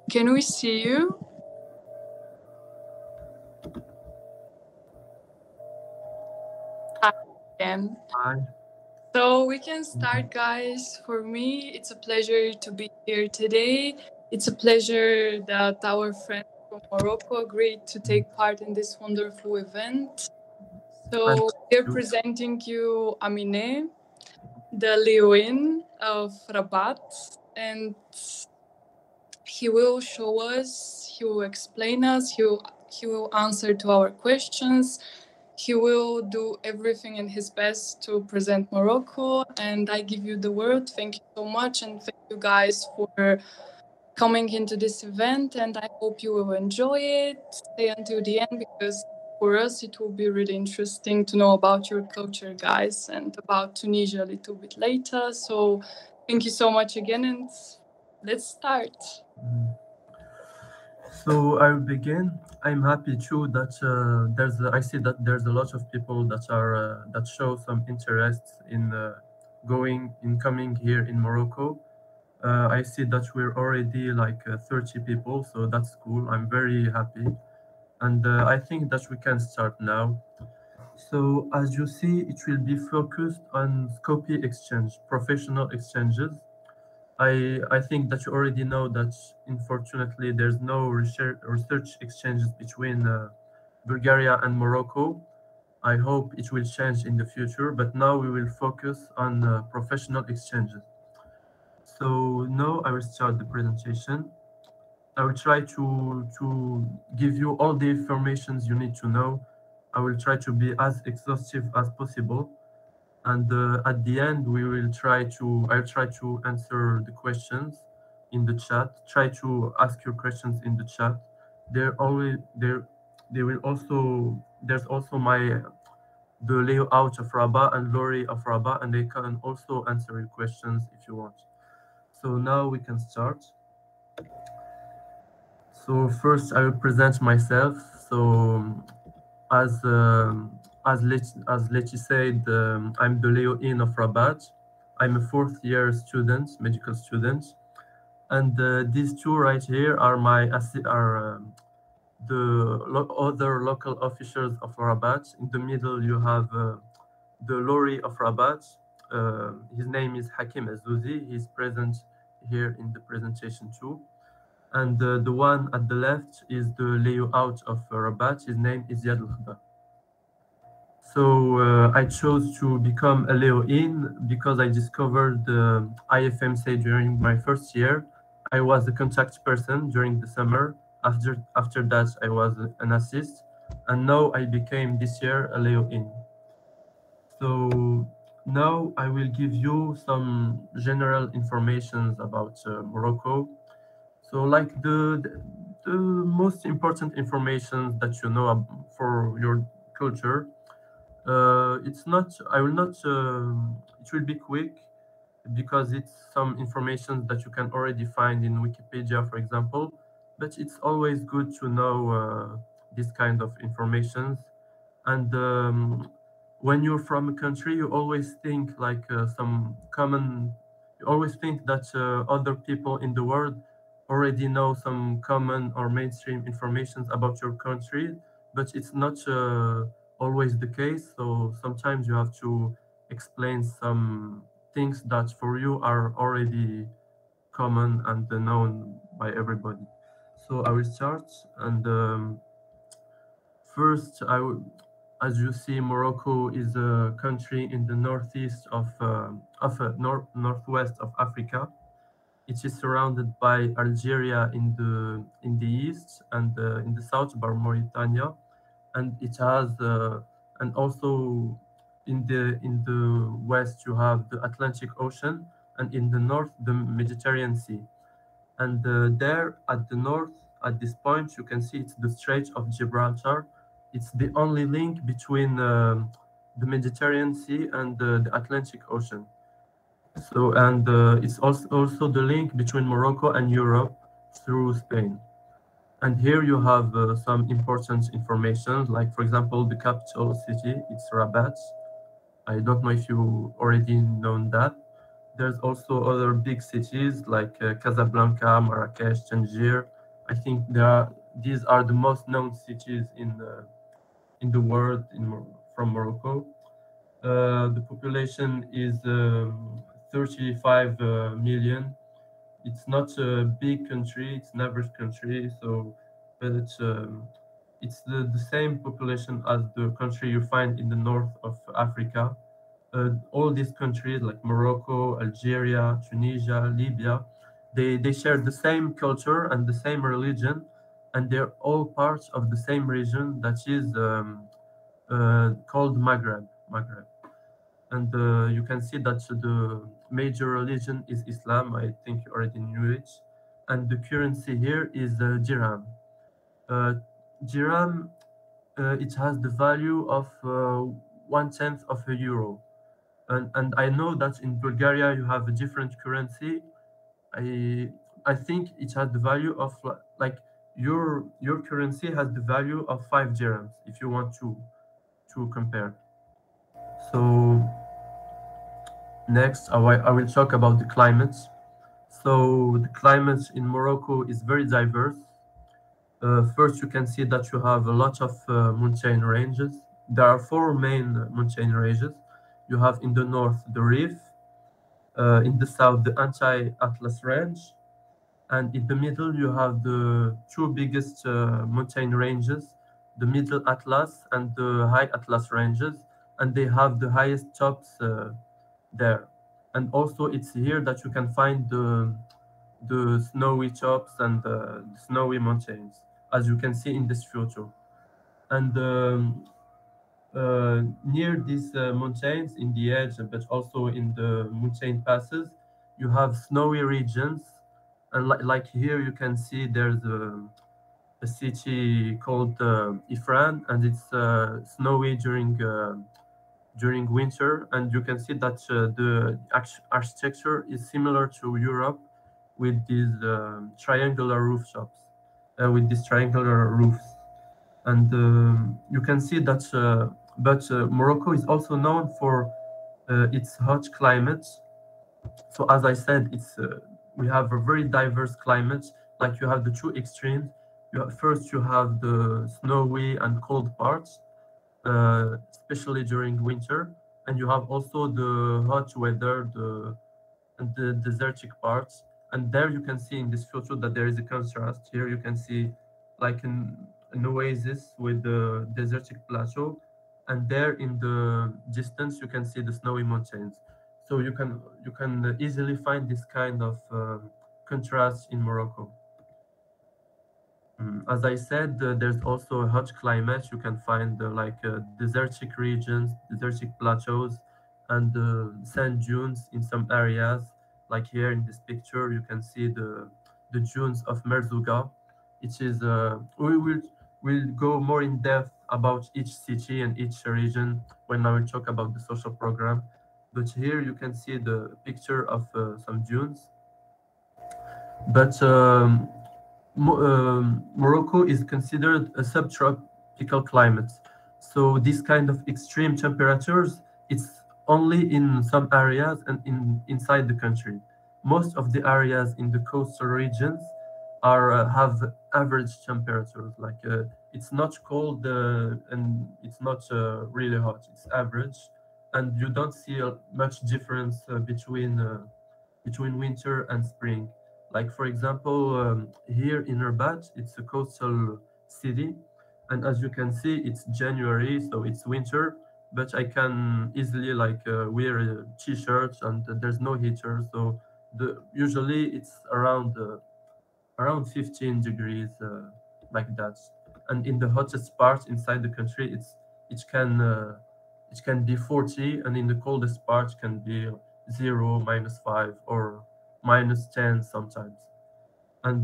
Can we see you? Hi again. Hi. So we can start, guys. For me, it's a pleasure to be here today. It's a pleasure that our friends from Morocco agreed to take part in this wonderful event. So we're presenting you Amine, the Leoin of Rabat, and he will show us, he will explain us, he will answer to our questions. He will do everything in his best to present Morocco, and I give you the word. Thank you so much, and thank you guys for coming into this event, and I hope you will enjoy it. Stay until the end, because for us it will be really interesting to know about your culture, guys, and about Tunisia a little bit later. So thank you so much again, and let's start. So I will begin. I'm happy too that I see that there's a lot of people that are that show some interest in coming here in Morocco. I see that we're already like 30 people, so that's cool. I'm very happy, and I think that we can start now. So as you see, it will be focused on Skopje exchange, professional exchanges. I think that you already know that unfortunately there's no research exchanges between Bulgaria and Morocco. I hope it will change in the future, but now we will focus on professional exchanges. So now I will start the presentation. I will try to give you all the informations you need to know. I will try to be as exhaustive as possible. And at the end, I'll try to answer the questions in the chat. Try to ask your questions in the chat. There's also the layout of Rabat and Lori of Rabat, and they can also answer your questions if you want. So now we can start. So first I will present myself. So as Leti said, I'm the Leo In of Rabat. I'm a fourth year student, medical student, and these two right here are other local officials of Rabat. In the middle you have the Lori of Rabat. His name is Hakim Azouzi. He's present here in the presentation too. And the one at the left is the Leo out of Rabat. His name is Yad Al-Khda. So I chose to become a Leo In because I discovered IFMC during my first year. I was a contact person during the summer. After that, I was an assist. And now I became this year a Leo In. So now I will give you some general information about Morocco. So like the most important information that you know for your culture. It's not, I will not, it will be quick because it's some information that you can already find in Wikipedia, for example, but it's always good to know this kind of information. And when you're from a country, you always think like you always think that other people in the world already know some common or mainstream information about your country, but it's not always the case. So sometimes you have to explain some things that for you are already common and known by everybody. So I will start, and first as you see, Morocco is a country in the northeast of northwest of Africa. It is surrounded by Algeria in the east, and in the south by Mauritania, and it has and also in the west you have the Atlantic Ocean, and in the north the Mediterranean Sea. And there at the north, at this point, you can see it's the Strait of Gibraltar. It's the only link between the Mediterranean Sea and the Atlantic Ocean. So, and it's also the link between Morocco and Europe through Spain. And here you have some important information, like for example, the capital city, it's Rabat. I don't know if you already known that. There's also other big cities like Casablanca, Marrakesh, Tangier, I think these are the most known cities in the world from Morocco. The population is 35 million. It's not a big country; it's an average country. So, but it's the same population as the country you find in the north of Africa. All these countries like Morocco, Algeria, Tunisia, Libya, they share the same culture and the same religion, and they're all parts of the same region that is called Maghreb. And you can see that the major religion is Islam. I think you already knew it. And the currency here is dirham. Uh, dirham, it has the value of 1/10 of a euro. And I know that in Bulgaria you have a different currency. I think it has the value of like your currency has the value of 5 dirhams if you want to compare. So next I will talk about the climate. So the climate in Morocco is very diverse. First, you can see that you have a lot of mountain ranges. There are four main mountain ranges. You have in the north the Rif, in the south the Anti-Atlas range, and in the middle you have the two biggest mountain ranges, the Middle Atlas and the High Atlas ranges, and they have the highest tops there. And also it's here that you can find the snowy tops and the snowy mountains, as you can see in this photo. And near these mountains, in the edge, but also in the mountain passes, you have snowy regions. And like here, you can see there's a city called Ifran, and it's snowy during winter. And you can see that the architecture is similar to Europe, with these triangular rooftops, with these triangular roofs. And you can see that, but Morocco is also known for its hot climate. So as I said, we have a very diverse climate. Like you have the two extremes. First, you have the snowy and cold parts, especially during winter, and you have also the hot weather, and the desertic parts. And there you can see in this photo that there is a contrast. Here you can see like an oasis with the desertic plateau, and there in the distance you can see the snowy mountains. So you can easily find this kind of contrast in Morocco. As I said, there's also a hot climate. You can find like desertic regions, desertic plateaus, and sand dunes in some areas. Like here in this picture, you can see the dunes of Merzouga. It is we'll go more in depth about each city and each region when I will talk about the social program. But here you can see the picture of some dunes. But Morocco is considered a subtropical climate. So this kind of extreme temperatures, it's only in some areas and inside the country. Most of the areas in the coastal regions have average temperatures. Like it's not cold and it's not really hot. It's average, and you don't see much difference between winter and spring. Like for example, here in Rabat, it's a coastal city, and as you can see, it's January, so it's winter. But I can easily like wear a t-shirt, and there's no heater, so usually it's around 15 degrees, like that. And in the hottest part inside the country, it can be 40, and in the coldest part can be 0, -5, or -10 sometimes. And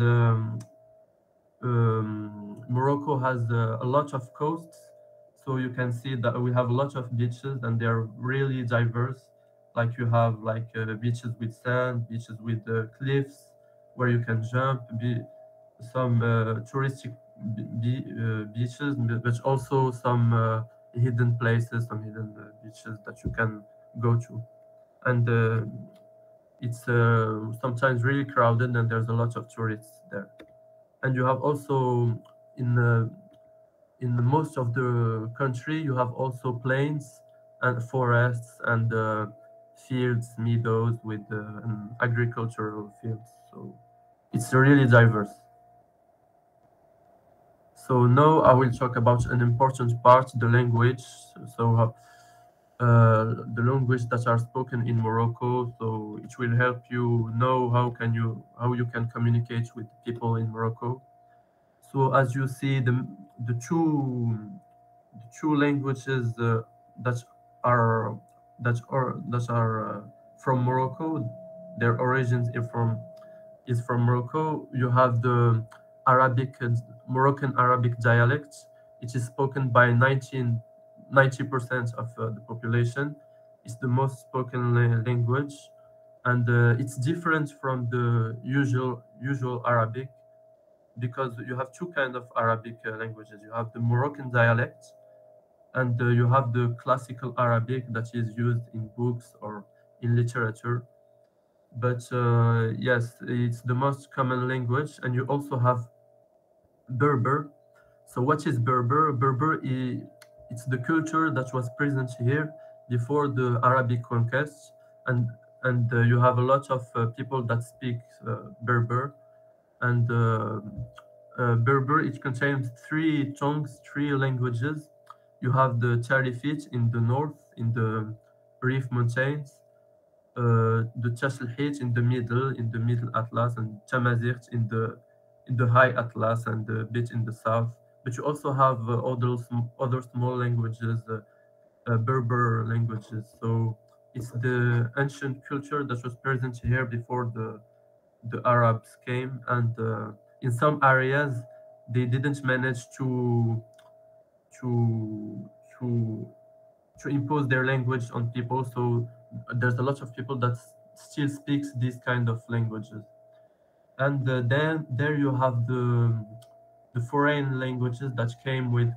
Morocco has a lot of coasts, so you can see that we have a lot of beaches, and they're really diverse. Like you have like beaches with sand, beaches with cliffs where you can jump, some touristic beaches, but also some hidden places, some hidden beaches that you can go to. And it's sometimes really crowded, and there's a lot of tourists there. And you have also in most of the country, you have also plains and forests and fields, meadows with agricultural fields. So it's really diverse. So now I will talk about an important part, the language. So the language that are spoken in Morocco. So it will help you know how you can communicate with people in Morocco. So as you see, the two languages that are from Morocco, their origins is from Morocco. You have the Arabic Moroccan Arabic dialect. It is spoken by 90% of the population. It's the most spoken language, and it's different from the usual Arabic because you have two kind of Arabic languages. You have the Moroccan dialect, and you have the classical Arabic that is used in books or in literature. But yes, it's the most common language, and you also have Berber. So what is Berber? It's the culture that was present here before the Arabic conquest, and you have a lot of people that speak Berber, and Berber, it contains three tongues, three languages. You have the Tarifit in the north, in the Rif Mountains, the Tasselhit in the middle Atlas, and Tamazirt in the high Atlas and a bit in the south. But you also have other small languages, Berber languages. So it's the ancient culture that was present here before the Arabs came, and in some areas they didn't manage to to to impose their language on people. So there's a lot of people that still speaks these kind of languages. And then there you have the foreign languages that came with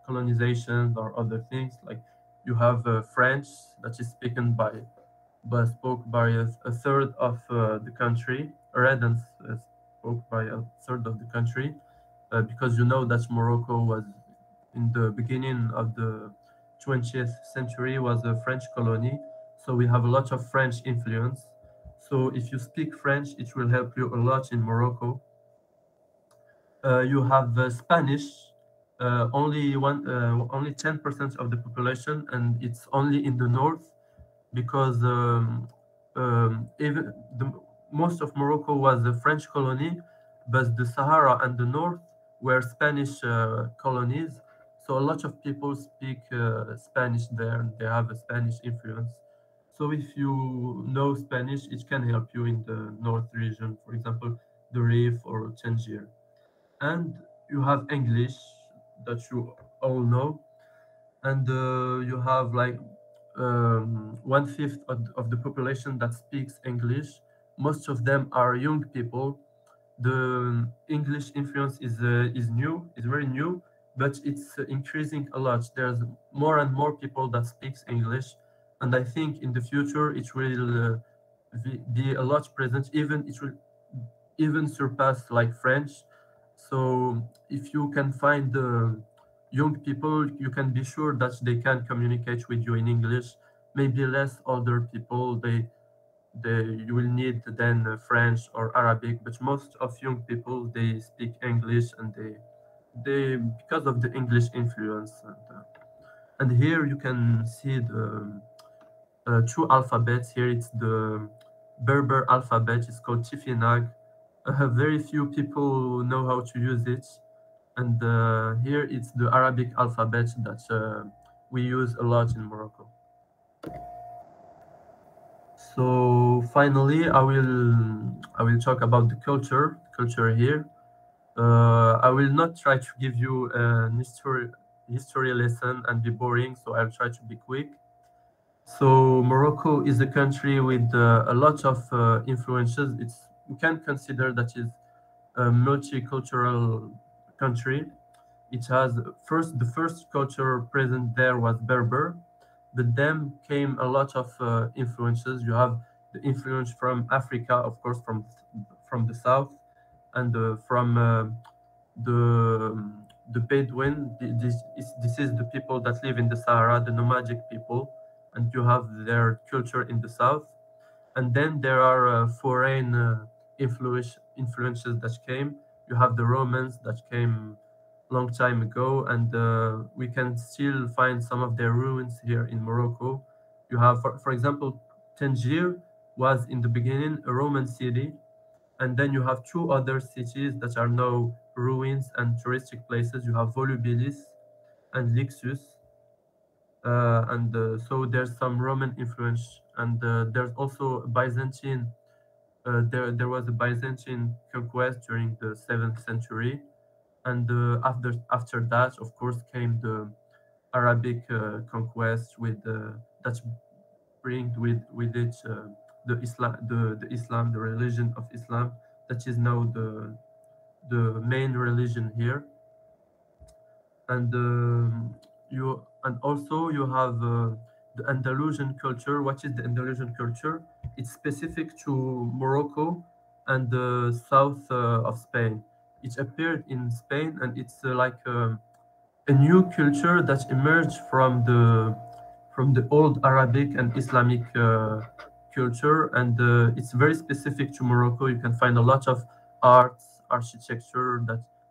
colonization or other things. Like you have French that is spoke by a third of the country, read and spoke by a third of the country, because you know that Morocco was in the beginning of the 20th century was a French colony, so we have a lot of French influence. So if you speak French, it will help you a lot in Morocco. You have Spanish, only 10% of the population, and it's only in the north because even most of Morocco was a French colony, but the Sahara and the north were Spanish colonies. So a lot of people speak Spanish there, and they have a Spanish influence. So if you know Spanish, it can help you in the north region, for example, the Rif or Tangier. And you have English that you all know, and you have like 1/5 of the population that speaks English. Most of them are young people. The English influence is new, is very new, but it's increasing a lot. There's more and more people that speaks English, and I think in the future it will be a lot present. Even it will even surpass like French. So if you can find the young people, you can be sure that they can communicate with you in English. Maybe less older people, you will need then French or Arabic, but most of young people they speak English, and they because of the English influence. And here you can see the two alphabets. Here it's the Berber alphabet. It's called Tifinagh. Very few people know how to use it, and here it's the Arabic alphabet that we use a lot in Morocco. So finally, I will talk about the culture here. I will not try to give you an history lesson and be boring, so I'll try to be quick. So Morocco is a country with a lot of influences. We can consider that is a multicultural country. It has the first culture present there was Berber, but then came a lot of influences. You have the influence from Africa, of course, from the south, and from the Bedouin. This is the people that live in the Sahara, the nomadic people, and you have their culture in the south. And then there are foreign influences that came. You have the Romans that came long time ago, and we can still find some of their ruins here in Morocco. You have, for example, Tangier was in the beginning a Roman city, and then you have two other cities that are now ruins and touristic places. You have Volubilis and Lixus, and so there's some Roman influence, and there's also Byzantine. There was a Byzantine conquest during the 7th century, and after that, of course, came the Arabic conquest with that bring with it the Islam, the religion of Islam, that is now the main religion here. And also you have the Andalusian culture. What is the Andalusian culture? It's specific to Morocco and the south of Spain. It appeared in Spain, and it's like a new culture that emerged from the old Arabic and Islamic culture, and it's very specific to Morocco. You can find a lot of arts, architecture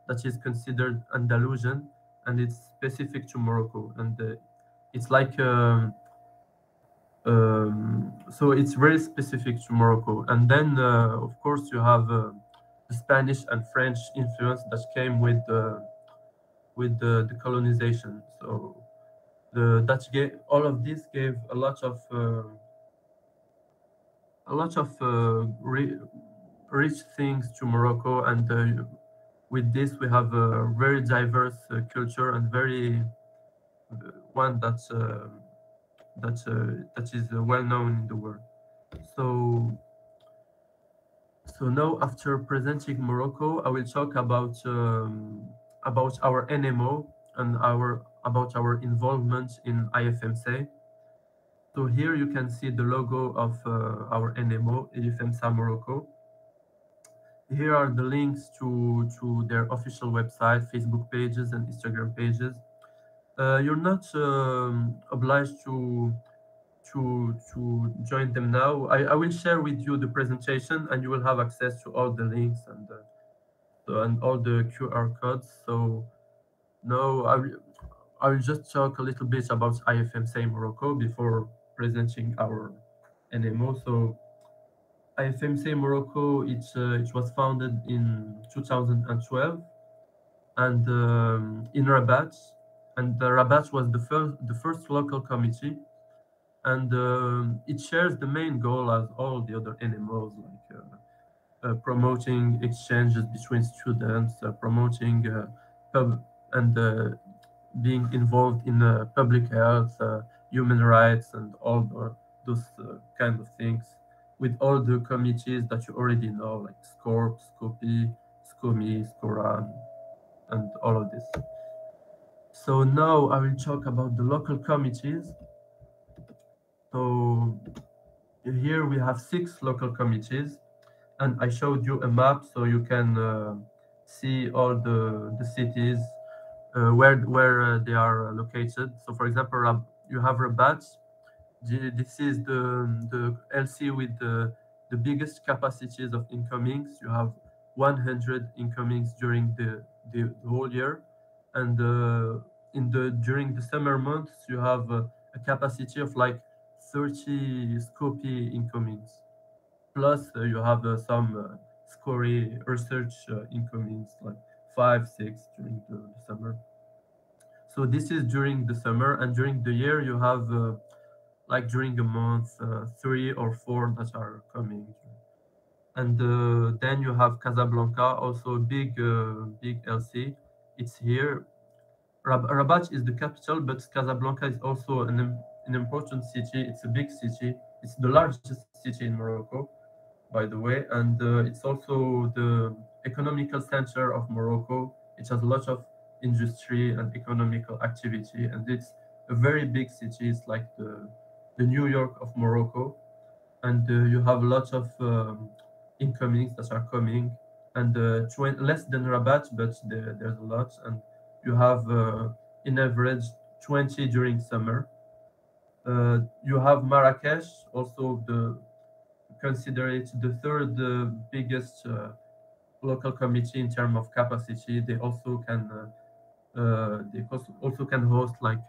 that is considered Andalusian, and it's specific to Morocco, and it's like so it's very specific to Morocco. And then of course you have the Spanish and French influence that came with the colonization. So all of this gave a lot of rich things to Morocco, and with this we have a very diverse culture, and very one that is well known in the world. So now, after presenting Morocco, I will talk about our NMO and about our involvement in IFMSA. So here you can see the logo of our NMO, IFMSA Morocco. Here are the links to their official website, Facebook pages, and Instagram pages. You're not obliged to join them now. I will share with you the presentation, and you will have access to all the links and all the QR codes. So now I will just talk a little bit about IFMSA Morocco before presenting our NMO. So IFMSA Morocco, it was founded in 2012, and in Rabat, and Rabat was the first local committee, and it shares the main goal as all the other NMOs, like promoting exchanges between students, promoting and being involved in public health, human rights, and all those kind of things, with all the committees that you already know, like SCORP, SCOPI, SCOMI, SCORAN, and all of this. So now I will talk about the local committees. So here we have 6 local committees, and I showed you a map so you can see all the cities where they are located. So for example, you have Rabat. This is the LC with the biggest capacities of incomings. You have 100 incomings during the whole year, and during the summer months you have a capacity of like 30 Scopy incomings. Plus you have some Scori research incomings, like 5, 6 during the summer. So this is during the summer, and during the year you have like during a month 3 or 4 that are coming. And then you have Casablanca, also big LC. It's here. Rabat is the capital, but Casablanca is also an important city. It's a big city. It's the largest city in Morocco, by the way, and it's also the economical center of Morocco. It has a lot of industry and economical activity, and it's a very big city. It's like the New York of Morocco, and you have lots of incomings that are coming. and less than Rabat, but there's a lot. And you have in average 20 during summer. You have Marrakesh, also consider it the third biggest local committee in terms of capacity. They also can also can host like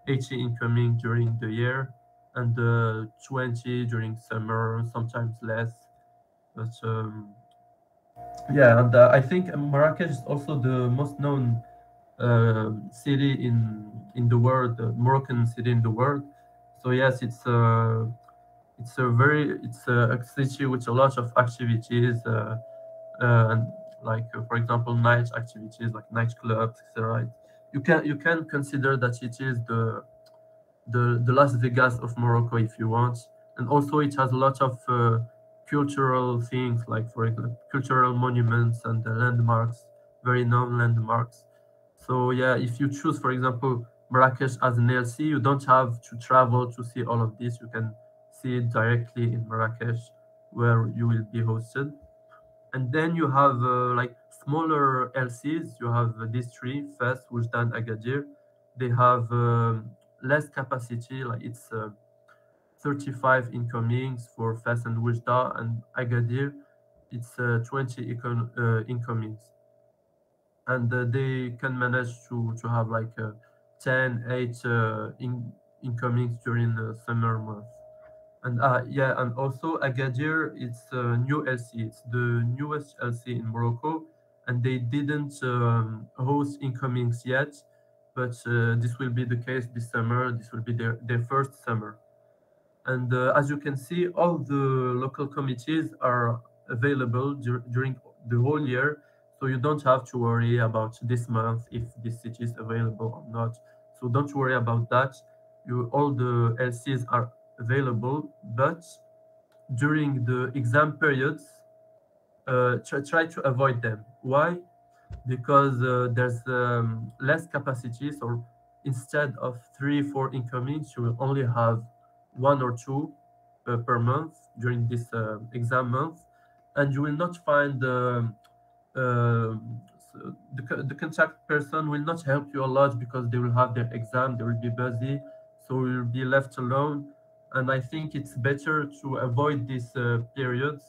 80 incoming during the year and 20 during summer, sometimes less. But yeah, and I think Marrakesh is also the most known city in the world, Moroccan city in the world. So yes, it's a city with a lot of activities and like for example night activities like nightclubs, etc. You can consider that it is the Las Vegas of Morocco if you want, and also it has a lot of cultural things like for example cultural monuments and landmarks, very known landmarks. So yeah, if you choose for example Marrakesh as an LC, you don't have to travel to see all of this. You can see it directly in Marrakesh where you will be hosted. And then you have like smaller LCs. You have these three: Fes, Oujda, Agadir. They have less capacity, like it's 35 incomings for Fes and Oujda, and Agadir it's 20 incomings. And they can manage to have like 10, 8 incomings during the summer months. And yeah, and also Agadir, it's a new LC. It's the newest LC in Morocco, and they didn't host incomings yet, but this will be the case this summer. This will be their first summer. And as you can see, all the local committees are available during the whole year, so you don't have to worry about this month if this city is available or not. So don't worry about that. All the LCs are available, but during the exam periods, try to avoid them. Why? Because there's less capacity. So instead of 3, 4 incomings, you will only have 1 or 2 per month during this exam month, and you will not find the contact person will not help you a lot because they will have their exam, they will be busy, so you'll be left alone. And I think it's better to avoid these periods,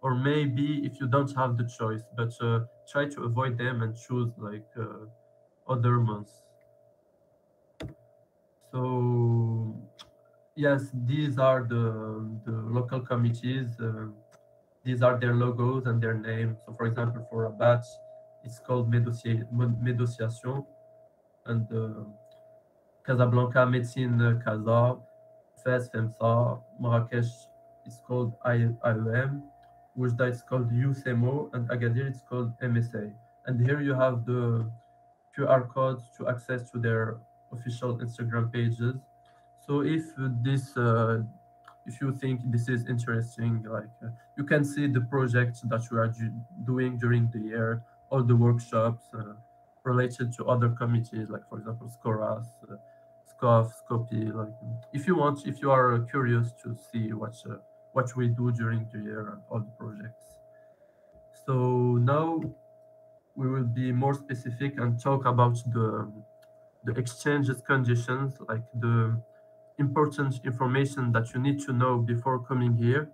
or maybe if you don't have the choice, but try to avoid them and choose like other months. So yes, these are the local committees. These are their logos and their names. So for example, for Rabat, it's called Médociation, and Casablanca, Médecine Casa, Fès, FEMSA, Marrakech, it's called IEM, Oujda it's called USEMO, and Agadir it's called MSA. And here you have the QR codes to access to their official Instagram pages. So if you think this is interesting, like you can see the projects that we are doing during the year, all the workshops related to other committees, like for example Scoras, SCOF, Scopi. Like if you are curious to see what we do during the year and all the projects. So now we will be more specific and talk about the exchanges conditions, like the important information that you need to know before coming here.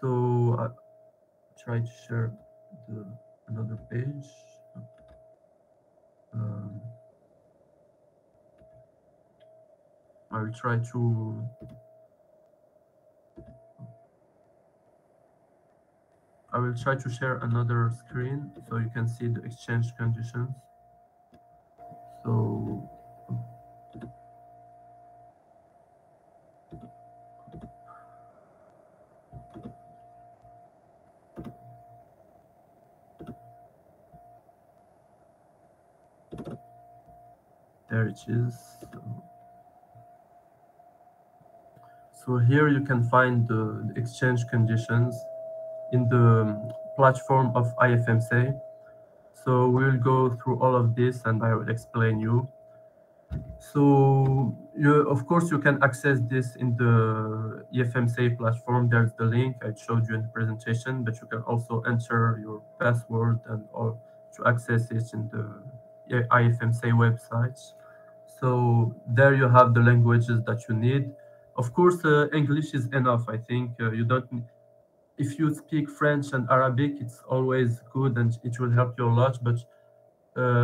So I try to share another page. I will try to share another screen so you can see the exchange conditions. So there it is. So here you can find the exchange conditions in the platform of IFMC. So we will go through all of this and I will explain you. So of course you can access this in the EFMC platform. There's the link I showed you in the presentation, but you can also enter your password and or to access it in the IFMC website. So there you have the languages that you need. Of course, English is enough. I think you don't. If you speak French and Arabic, it's always good and it will help you a lot. But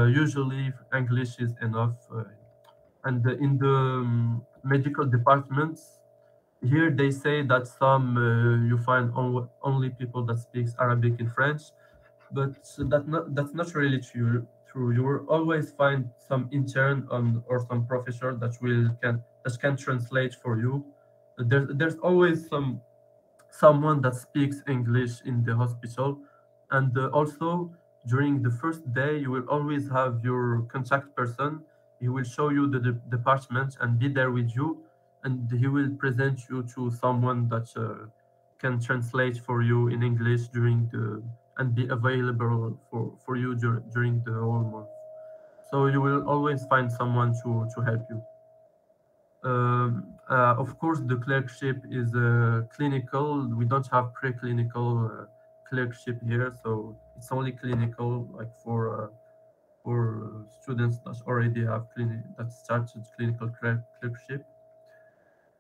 usually English is enough. And in the medical departments, here they say that some you find only people that speaks Arabic and French, but that's not really true. You will always find some intern or some professor that can translate for you. There's always someone that speaks English in the hospital, and also during the first day you will always have your contact person. He will show you the department and be there with you, and he will present you to someone that can translate for you in English and be available for you during the whole month. So you will always find someone to help you. Of course, the clerkship is clinical. We don't have preclinical clerkship here, so it's only clinical, like for students that already have that started clinical clerkship.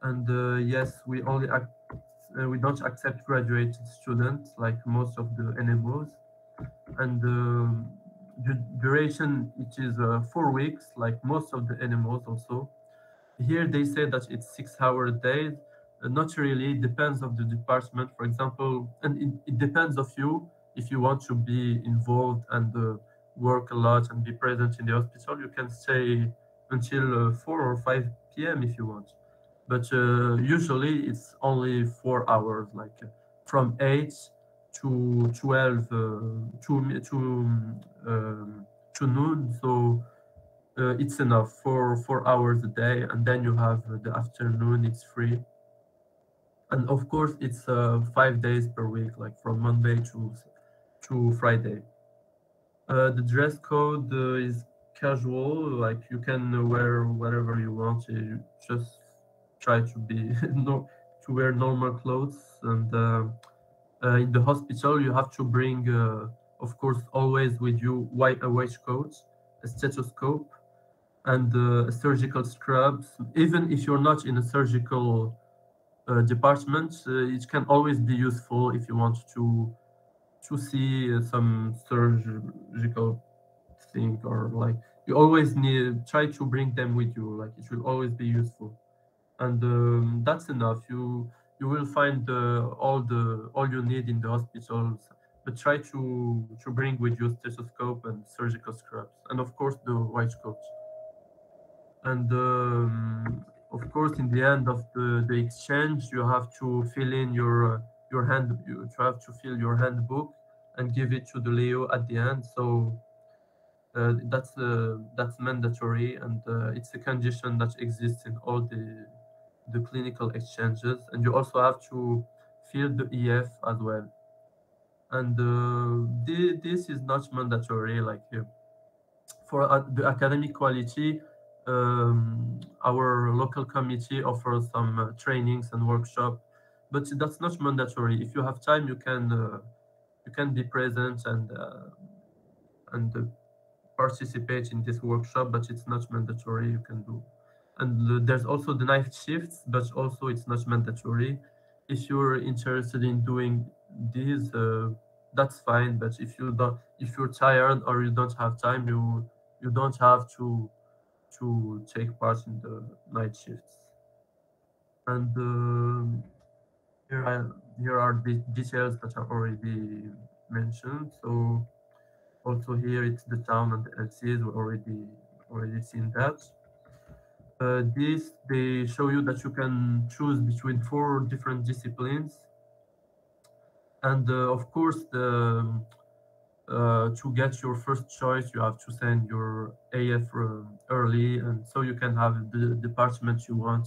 And yes, we don't accept graduated students like most of the NMOs. And the duration, it is 4 weeks, like most of the NMOs also. Here they say that it's 6-hour days. Not really, depends of the department, for example, and it depends of you. If you want to be involved and work a lot and be present in the hospital, you can stay until 4 or 5 p.m. if you want. But usually it's only 4 hours, like from 8 to 12 to noon. So it's enough for 4 hours a day, and then you have the afternoon, it's free. And of course it's 5 days per week, like from Monday to Friday. The dress code is casual, like you can wear whatever you want. You just try to be to wear normal clothes. And in the hospital you have to bring of course always with you a waistcoat, a stethoscope, and surgical scrubs. Even if you're not in a surgical department, it can always be useful if you want to see some surgical thing, or like you always try to bring them with you, like it will always be useful. And that's enough. You will find all you need in the hospitals, but try to bring with you stethoscope and surgical scrubs, and of course the white coat. And of course, in the end of the exchange, you have to fill in you have to fill your handbook and give it to the Leo at the end. So that's mandatory, and it's a condition that exists in all the clinical exchanges. And you also have to fill the EF as well. And this is not mandatory, like for the academic quality. Our local committee offers some trainings and workshop, but that's not mandatory. If you have time, you can be present and participate in this workshop, but it's not mandatory. You can do. And there's also the night shifts, but also it's not mandatory. If you're interested in doing these, that's fine. But if you're tired or you don't have time, you don't have to take part in the night shifts. And here are the details that are already mentioned. So also here it's the town and the LCs. We already seen that. They show you that you can choose between 4 different disciplines, and of course to get your first choice, you have to send your AF early, and so you can have the department you want.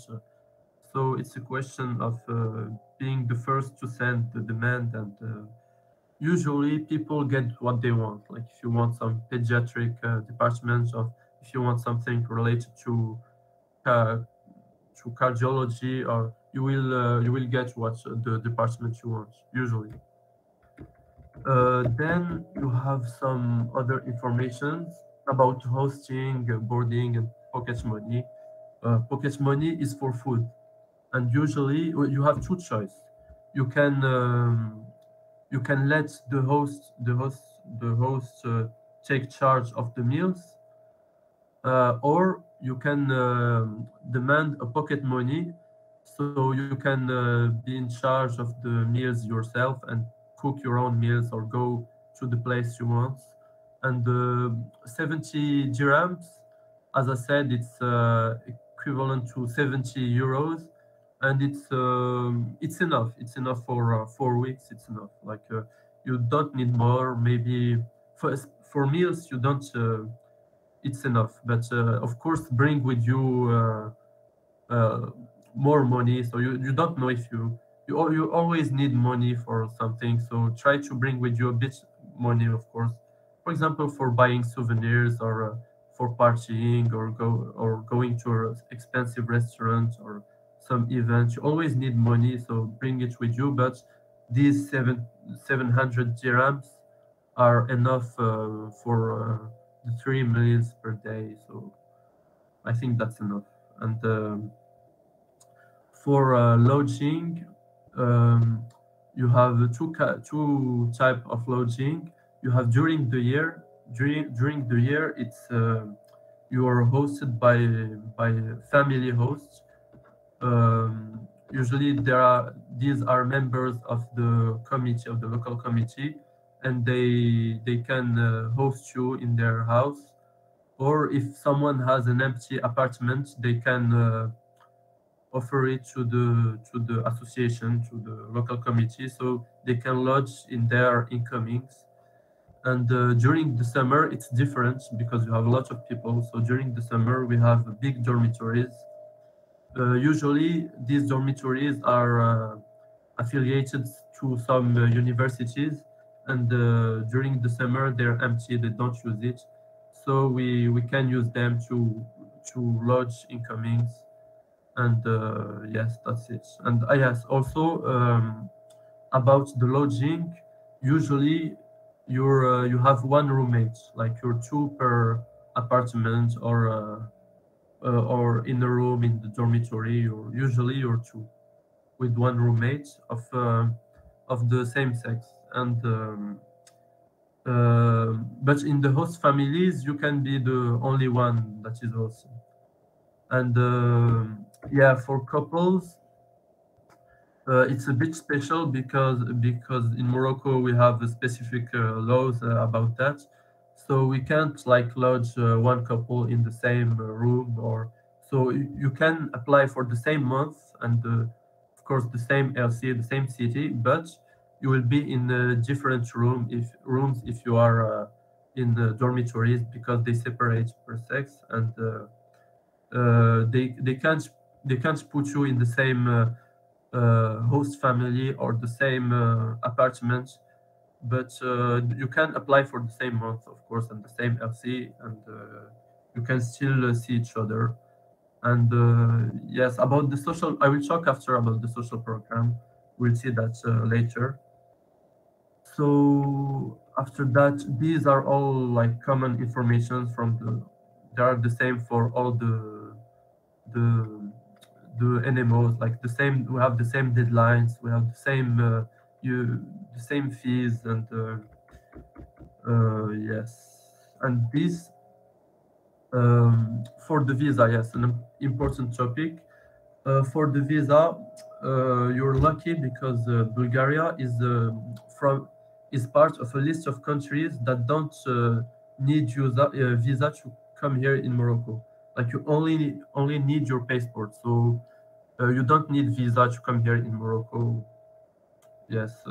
So it's a question of being the first to send the demand, and usually people get what they want. Like if you want some pediatric department, or if you want something related to to cardiology, or you will get what the department you want usually. Then you have some other information about hosting, boarding, and pocket money. Pocket money is for food, and usually you have two choices. You can let the host take charge of the meals, or you can demand a pocket money, so you can be in charge of the meals yourself and cook your own meals or go to the place you want. And 70 dirhams, as I said, it's equivalent to 70 euros, and it's enough. It's enough for 4 weeks. It's enough. Like you don't need more. Maybe for meals you don't. It's enough. But of course, bring with you more money. So you don't know if you always need money for something. So try to bring with you a bit money, of course. For example, for buying souvenirs, or for partying, or going to an expensive restaurant or some event. You always need money, so bring it with you. But these 700 dirhams are enough for the 3 meals per day. So I think that's enough. And for lodging, um, you have two type of lodging. You have during the year. During the year, it's you are hosted by family hosts. Usually, these are members of the committee, of the local committee, and they can host you in their house. Or if someone has an empty apartment, they can offer it to the association, to the local committee, so they can lodge in their incomings. And during the summer, it's different because you have a lot of people. So during the summer, we have big dormitories. Usually, these dormitories are affiliated to some universities, and during the summer they're empty. They don't use it, so we can use them to lodge incomings. And yes, that's it. And yes, also about the lodging, usually you have one roommate, like you're two per apartment, or in a room in the dormitory, or usually you're two with one roommate of the same sex. And but in the host families, you can be the only one that is hosting. And yeah, for couples, it's a bit special because in Morocco we have a specific laws about that. So we can't like lodge one couple in the same room, or so you can apply for the same month, and of course the same LC, the same city, but you will be in a different rooms if you are in the dormitories, because they separate per sex. And they can't put you in the same host family or the same apartment, but you can apply for the same month, of course, and the same LC, and you can still see each other. And yes, about the social, I will talk after about the social program. We'll see that later. So after that, these are all like common information from they are the same for all the the NMOs, like the same. We have the same deadlines. We have the same the same fees, and yes, and this for the visa, yes, an important topic. For the visa, you're lucky because Bulgaria from is part of a list of countries that don't need visa to come here in Morocco. Like you only need your passport, so you don't need visa to come here in Morocco. Yes,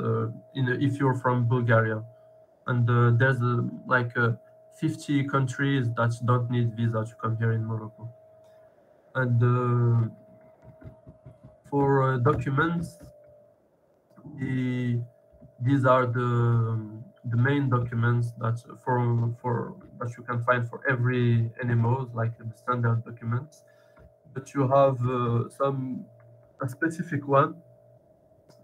if you're from Bulgaria, and there's like 50 countries that don't need visa to come here in Morocco. And for documents, the these are the main documents that you can find for every NMOs, like the standard documents. but you have a specific one.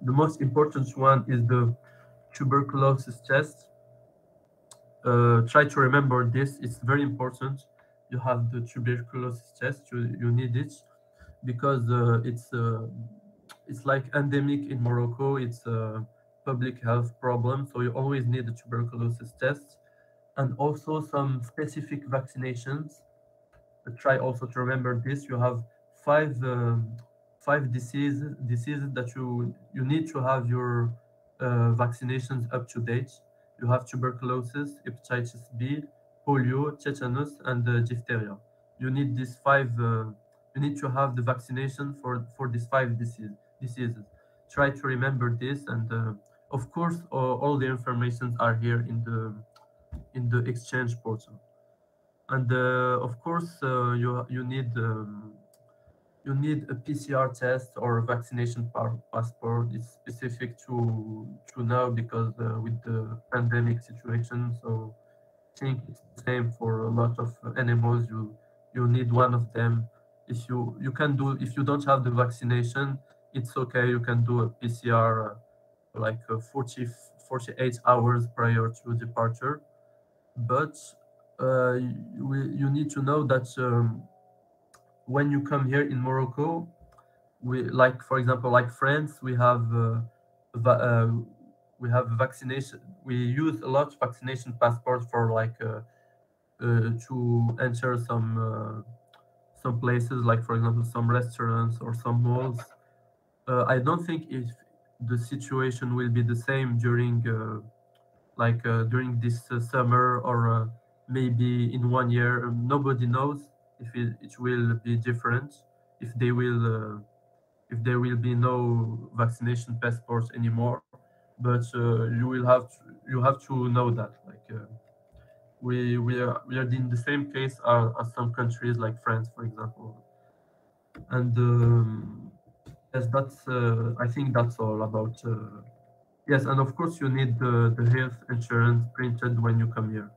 The most important one is the tuberculosis test. Try to remember this. It's very important. You have the tuberculosis test. You need it because it's like endemic in Morocco. It's a public health problem, so you always need a tuberculosis test, and also some specific vaccinations. Try also to remember this. You have five diseases that you need to have your vaccinations up to date. You have tuberculosis, hepatitis B, polio, tetanus, and diphtheria. You need these five. You need to have the vaccination for these five diseases. Try to remember this, and of course, all the informations are here in the exchange portal. And of course, you need a PCR test or a vaccination passport. It's specific to now because with the pandemic situation. So I think it's the same for a lot of animals. You need one of them. If you don't have the vaccination, it's okay. You can do a PCR like 48 hours prior to departure. But you need to know that when you come here in Morocco, for example, like France, we have vaccination. We use a lot of vaccination passports for to enter some places, like for example some restaurants or some malls. I don't think if the situation will be the same during during this summer or maybe in 1 year. Nobody knows if it will be different, if there will be no vaccination passports anymore. But you have to know that we are in the same case as some countries like France, for example. And yes, that's I think that's all about. Yes, and of course you need the health insurance printed when you come here.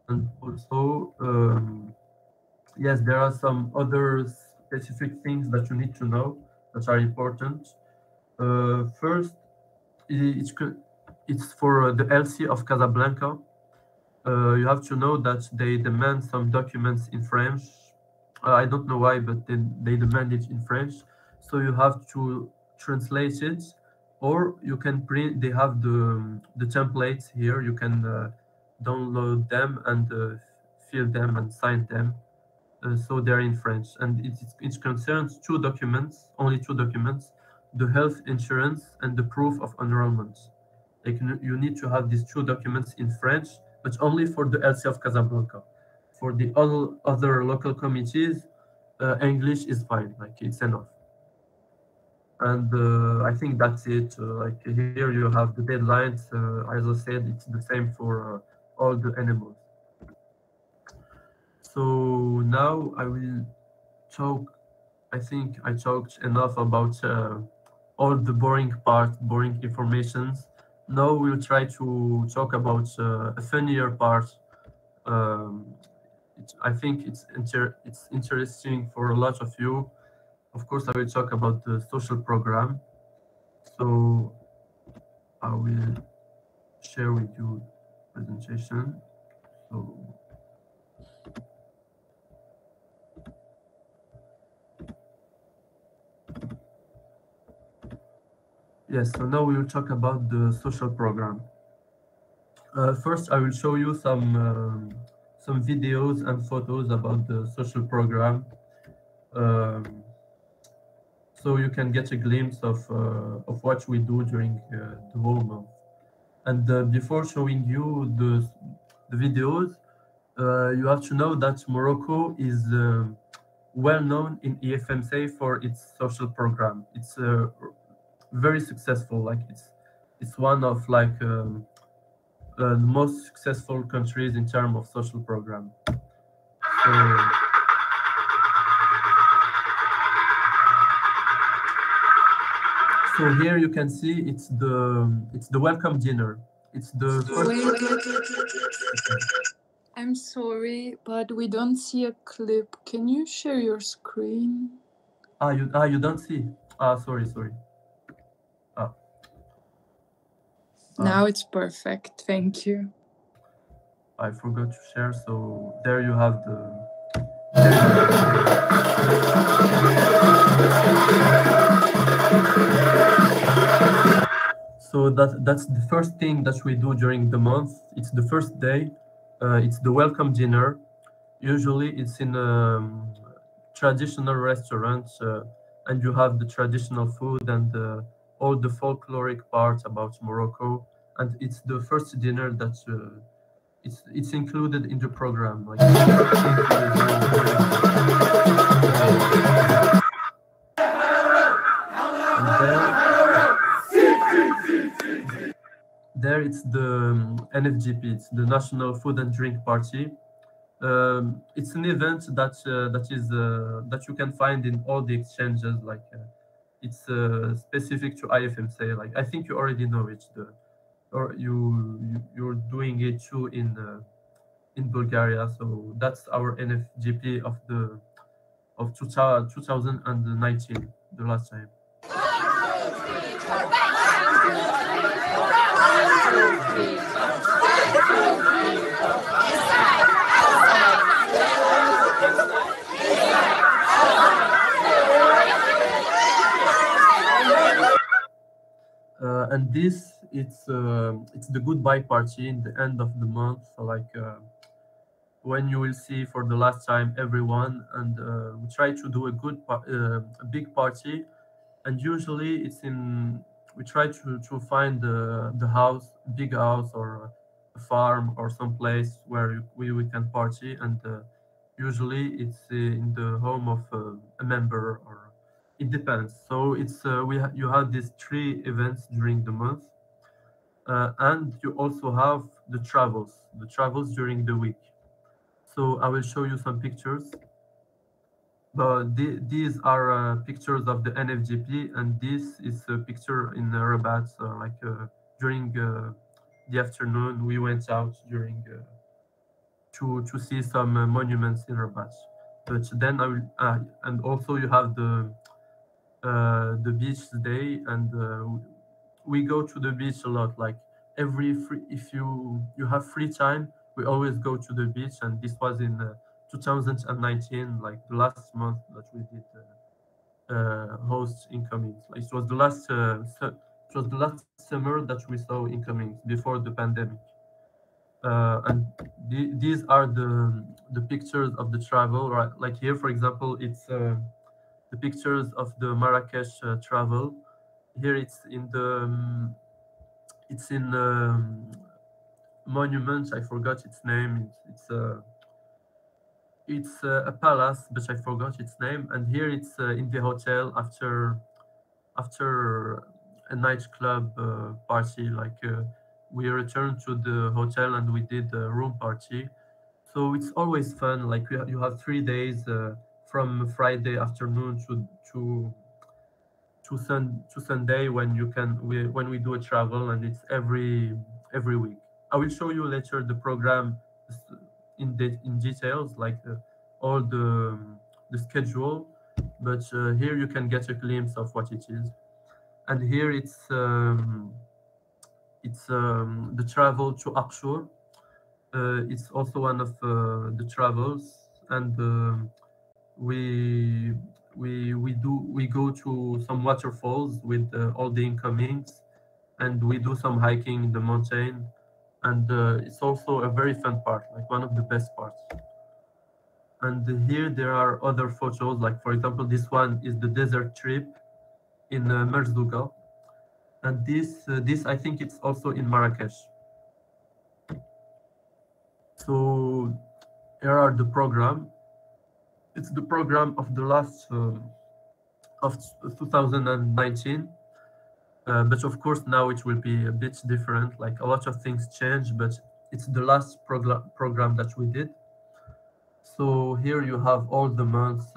And also, yes, there are some other specific things that you need to know that are important. First, it's for the LC of Casablanca. You have to know that they demand some documents in French. I don't know why, but they demand it in French. So you have to translate it, or you can print. They have the templates here. You can download them and fill them and sign them. So they're in French, and it concerns only two documents: the health insurance and the proof of enrollment. Like you need to have these two documents in French, but only for the LC of Casablanca. For the all other local committees, English is fine, like it's enough. And I think that's it. Like here you have the deadlines. As I said, it's the same for all the animals. So now I will talk. I think I talked enough about all the boring informations. Now we'll try to talk about a funnier part. I think it's interesting for a lot of you. Of course, I will talk about the social program. So I will share with you presentation. So yes, so now we will talk about the social program. First, I will show you some videos and photos about the social program, so you can get a glimpse of what we do during the whole month. And before showing you the videos, you have to know that Morocco is well known in EFMC for its social program. It's very successful. Like it's one of the most successful countries in terms of social program. So here you can see it's the welcome dinner. It's the first. I'm sorry, but we don't see a clip. Can you share your screen? You don't see? Sorry. Ah. Now it's perfect. Thank you. I forgot to share, so there you have the. So that's the first thing that we do during the month. It's the first day. It's the welcome dinner. Usually it's in a traditional restaurant, and you have the traditional food and all the folkloric parts about Morocco. And it's the first dinner that it's included in the program. Like, there it's the NFGP, it's the National Food and Drink Party. It's an event that you can find in all the exchanges. Like it's specific to IFMC. Like I think you already know it, or you're doing it too in Bulgaria. So that's our NFGP of 2019, the last time. And this it's the goodbye party in the end of the month. So like when you will see for the last time everyone, and we try to do a big party, and usually it's in we try to find the house, big house or a farm or some place where we can party, and usually it's in the home of a member, or it depends. So it's you have these 3 events during the month, and you also have the travels during the week. So I will show you some pictures. But these are pictures of the NFGP, and this is a picture in Rabat. Like during the afternoon, we went out during to see some monuments in Rabat. But then I will, and also you have the beach day, and we go to the beach a lot. Like if you have free time, we always go to the beach, and this was in 2019, like the last month that we did host incomings. Like it was the last summer that we saw incomings before the pandemic. And these are the pictures of the travel, right? Like here, for example, it's the pictures of the Marrakesh travel. Here it's in the monument. I forgot its name. It's a palace, but I forgot its name. And here it's in the hotel after a nightclub party. Like we returned to the hotel and we did a room party. So it's always fun. Like you have 3 days from Friday afternoon to Sunday when when we do a travel, and it's every week. I will show you later the program in details, like all the schedule, but here you can get a glimpse of what it is. And here it's the travel to Akshur. It's also one of the travels, and we go to some waterfalls with all the incomings, and we do some hiking in the mountain, and it's also a very fun part, like one of the best parts. And here there are other photos, like for example this one is the desert trip in Merzouga, and this I think it's also in Marrakesh. So here are the program. It's the program of the last of 2019, but of course now it will be a bit different. Like a lot of things change, but it's the last program that we did. So here you have all the months.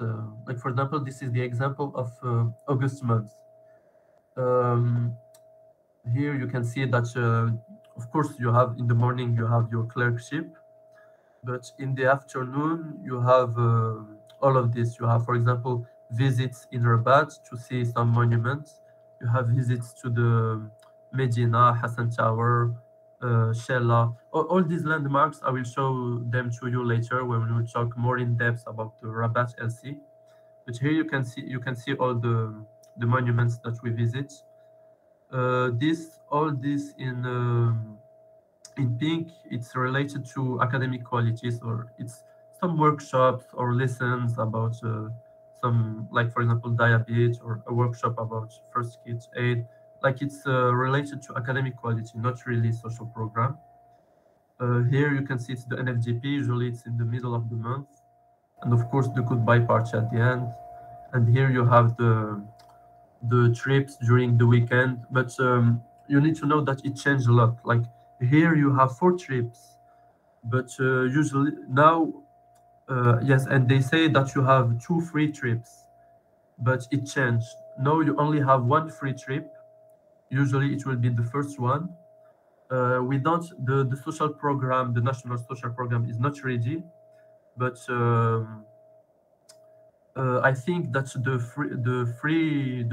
Like for example, this is the example of August month. Here you can see that, of course, you have in the morning you have your clerkship, But in the afternoon, you have all of this. You have, for example, visits in Rabat to see some monuments. You have visits to the Medina, Hassan Tower, Shella. All these landmarks, I will show them to you later when we will talk more in depth about the Rabat LC. But here you can see all the monuments that we visit. All this in pink, it's related to academic qualities, or it's some workshops or lessons about some, like for example, diabetes, or a workshop about first kit aid. Like it's related to academic quality, not really social program. Here you can see it's the NFGP. Usually it's in the middle of the month, and of course the goodbye party at the end. And here you have the trips during the weekend, but you need to know that it changed a lot. Like here you have 4 trips, but usually now, yes, and they say that you have 2 free trips, but it changed. Now you only have 1 free trip. Usually it will be the first one. We don't the social program, the national social program is not ready, but I think that the free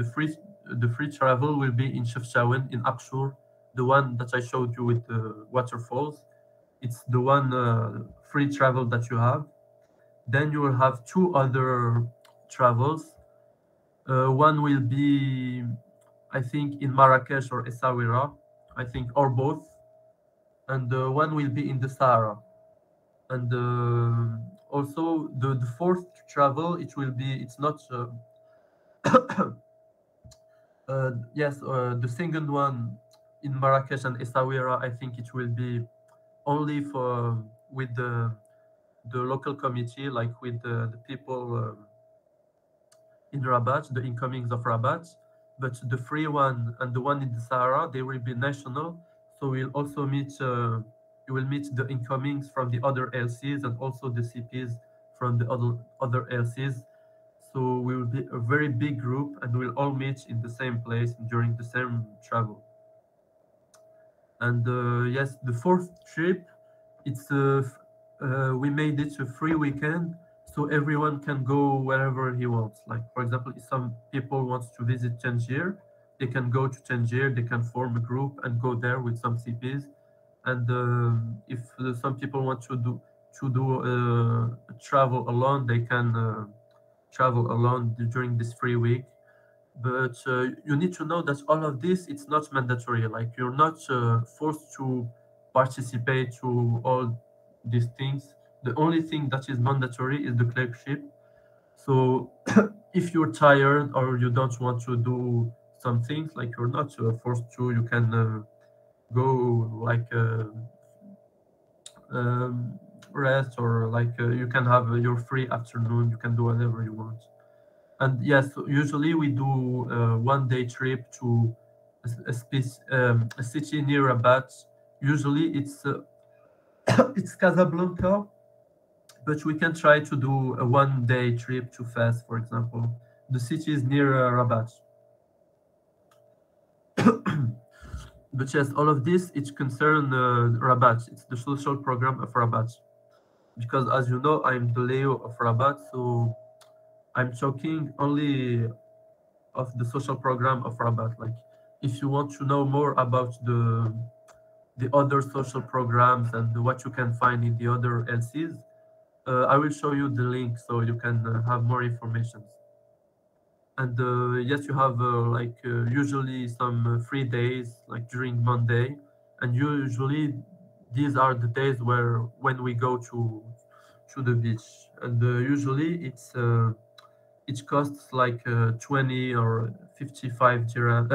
travel will be in Chefchaouen in Akshur, the one that I showed you with the waterfalls. It's the one free travel that you have. Then you will have 2 other travels. One will be, I think, in Marrakesh or Essaouira, I think, or both, and one will be in the Sahara. And also the fourth travel, it's not yes, the second one in Marrakesh and Essaouira, I think it will be only for with the local committee, like with the people in Rabat, the incomings of Rabat. But the free one and the one in the Sahara, they will be national. So we'll also meet, you will meet the incomings from the other LCs and also the CPs from the other LCs. So we will be a very big group, and we'll all meet in the same place during the same travel. And yes, the fourth trip, it's we made it a free weekend, so everyone can go wherever he wants. Like for example, if some people want to visit Tangier, they can go to Tangier. They can form a group and go there with some CPs. And if some people want to do travel alone, they can travel alone during this free week. But you need to know that all of this, it's not mandatory. Like you're not forced to participate to all these things. The only thing that is mandatory is the clerkship. So if you're tired or you don't want to do some things, like you're not forced to, you can go like rest, or like you can have your free afternoon. You can do whatever you want. And yes, so usually we do a 1 day trip to a city near Rabat. Usually it's it's Casablanca, but we can try to do a 1 day trip to Fez, for example. The city is near Rabat. But yes, all of this, it concerns Rabat. It's the social program of Rabat. Because as you know, I'm the Leo of Rabat, so I'm talking only of the social program of Rabat. Like, if you want to know more about the other social programs and what you can find in the other LCs, I will show you the link so you can have more information. And yes, you have like usually some free days, like during Monday, and usually these are the days when we go to the beach, and usually it costs like 20 or 55 dirham,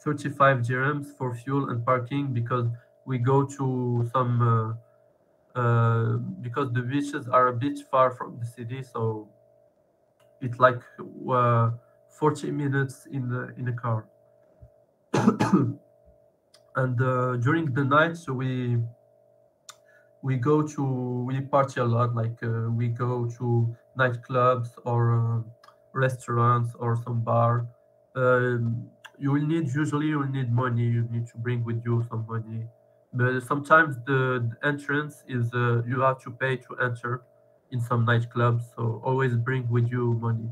35 dirhams for fuel and parking, because we go to some because the beaches are a bit far from the city, so it's like 40 minutes in a car. And during the night, so we party a lot. Like we go to nightclubs or restaurants or some bar. Usually you will need money. You need to bring with you some money, but sometimes the entrance is you have to pay to enter in some nightclubs. So always bring with you money.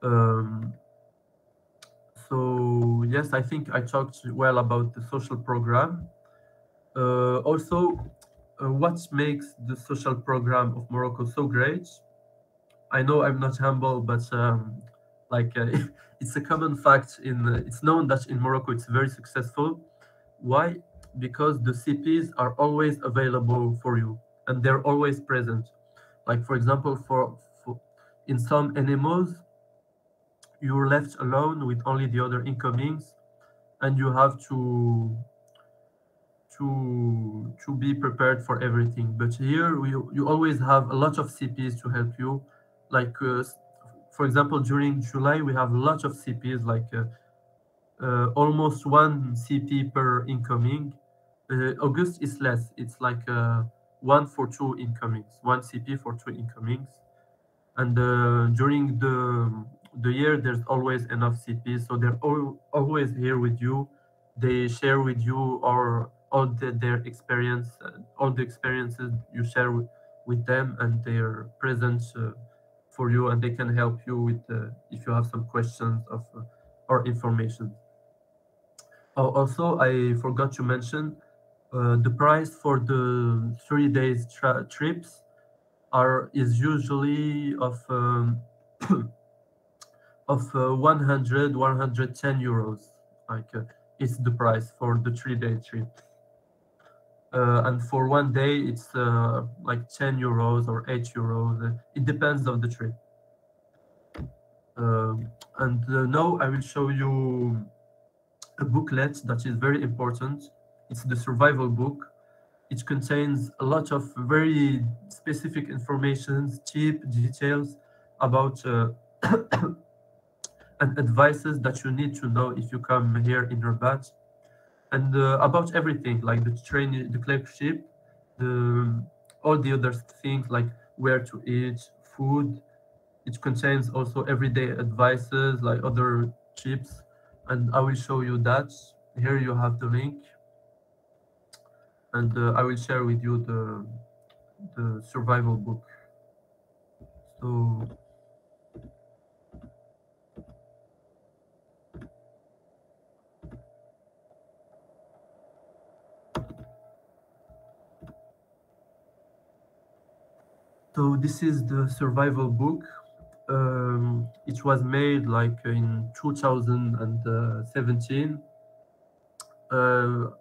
Um, so yes, I think I talked well about the social program. Also, what makes the social program of Morocco so great? I know I'm not humble, but like it's a common fact. It's known that in Morocco it's very successful. Why? Because the CPs are always available for you and they're always present. Like for example, for in some animals, you're left alone with only the other incomings, and you have to be prepared for everything. But here you always have a lot of CPs to help you. Like for example, during July we have a lot of CPs, like almost one CP per incoming. August is less. It's like one for two incomings, one CP for two incomings. And during the year, there's always enough CPs, so they're always here with you. They share with you or their experience, all the experiences you share with them, and they're present for you, and they can help you with if you have some questions of or information. Oh, also, I forgot to mention the price for the 3 days trips is usually of 110 euros. Like it's the price for the 3 day trip. And for one day, it's like 10 euros or 8 euros. It depends on the trip. And now I will show you a booklet that is very important. It's the survival book. It contains a lot of very specific information, cheap details about and advices that you need to know if you come here in Rabat, and about everything like the train, the clerkship, the all the other things like where to eat, food. It contains also everyday advices like other tips, and I will show you that. Here you have the link, and I will share with you the survival book. So this is the survival book. It was made like in 2017. To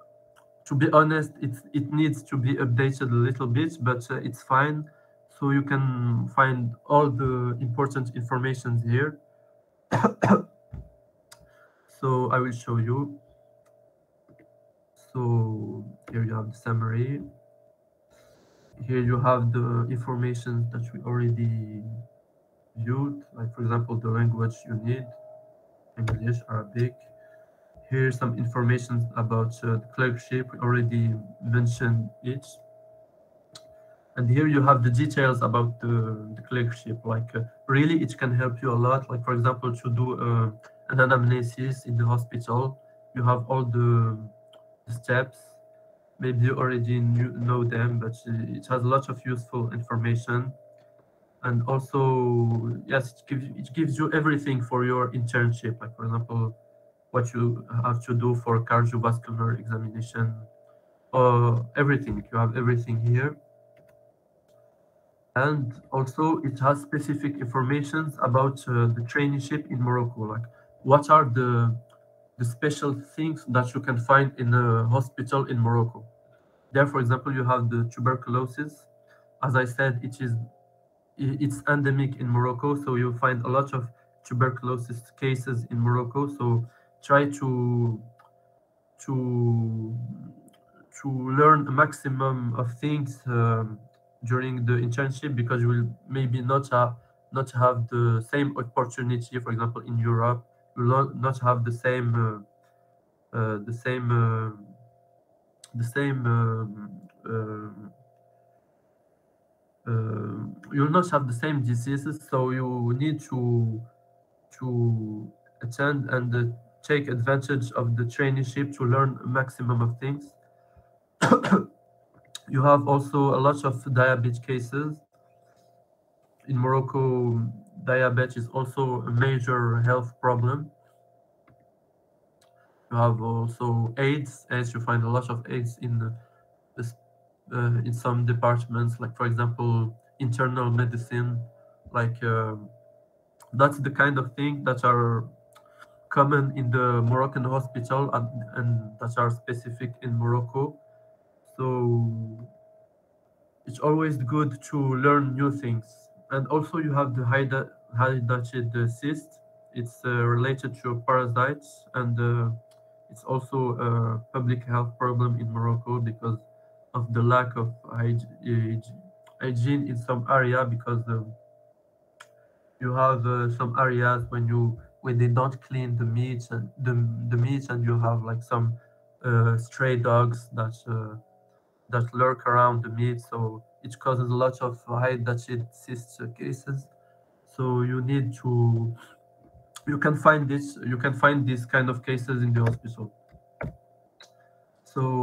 be honest, it needs to be updated a little bit, but it's fine. So you can find all the important information here. So I will show you. So here you have the summary. Here you have the information that we already viewed, like for example, the language you need, English, Arabic. Here's some information about the clerkship. We already mentioned it. And here you have the details about the clerkship. Like really, it can help you a lot. Like for example, to do an anamnesis in the hospital, you have all the steps. Maybe you already know them, but it has a lot of useful information. And also, yes, it gives you everything for your internship. Like for example, what you have to do for cardiovascular examination, or everything. You have everything here. And also it has specific information about the traineeship in Morocco. Like what are the special things that you can find in a hospital in Morocco. There, for example, you have the tuberculosis. As I said, it's endemic in Morocco, so you find a lot of tuberculosis cases in Morocco. So try to learn a maximum of things during the internship, because you will maybe not have the same opportunity. For example, in Europe, you will not have the same you'll not have the same diseases, so you need to attend and take advantage of the traineeship to learn a maximum of things. You have also a lot of diabetes cases. In Morocco, diabetes is also a major health problem. You have also AIDS. As you find a lot of AIDS in some departments, like for example, internal medicine. Like that's the kind of thing that are common in the Moroccan hospital and that are specific in Morocco. So it's always good to learn new things. And also you have the hydatid cyst. It's related to parasites, and it's also a public health problem in Morocco because of the lack of hygiene in some area. Because you have some areas when they don't clean the meats and the meats, and you have like some stray dogs that lurk around the meat, so it causes a lot of hydatid cyst cases. So you can find these kind of cases in the hospital.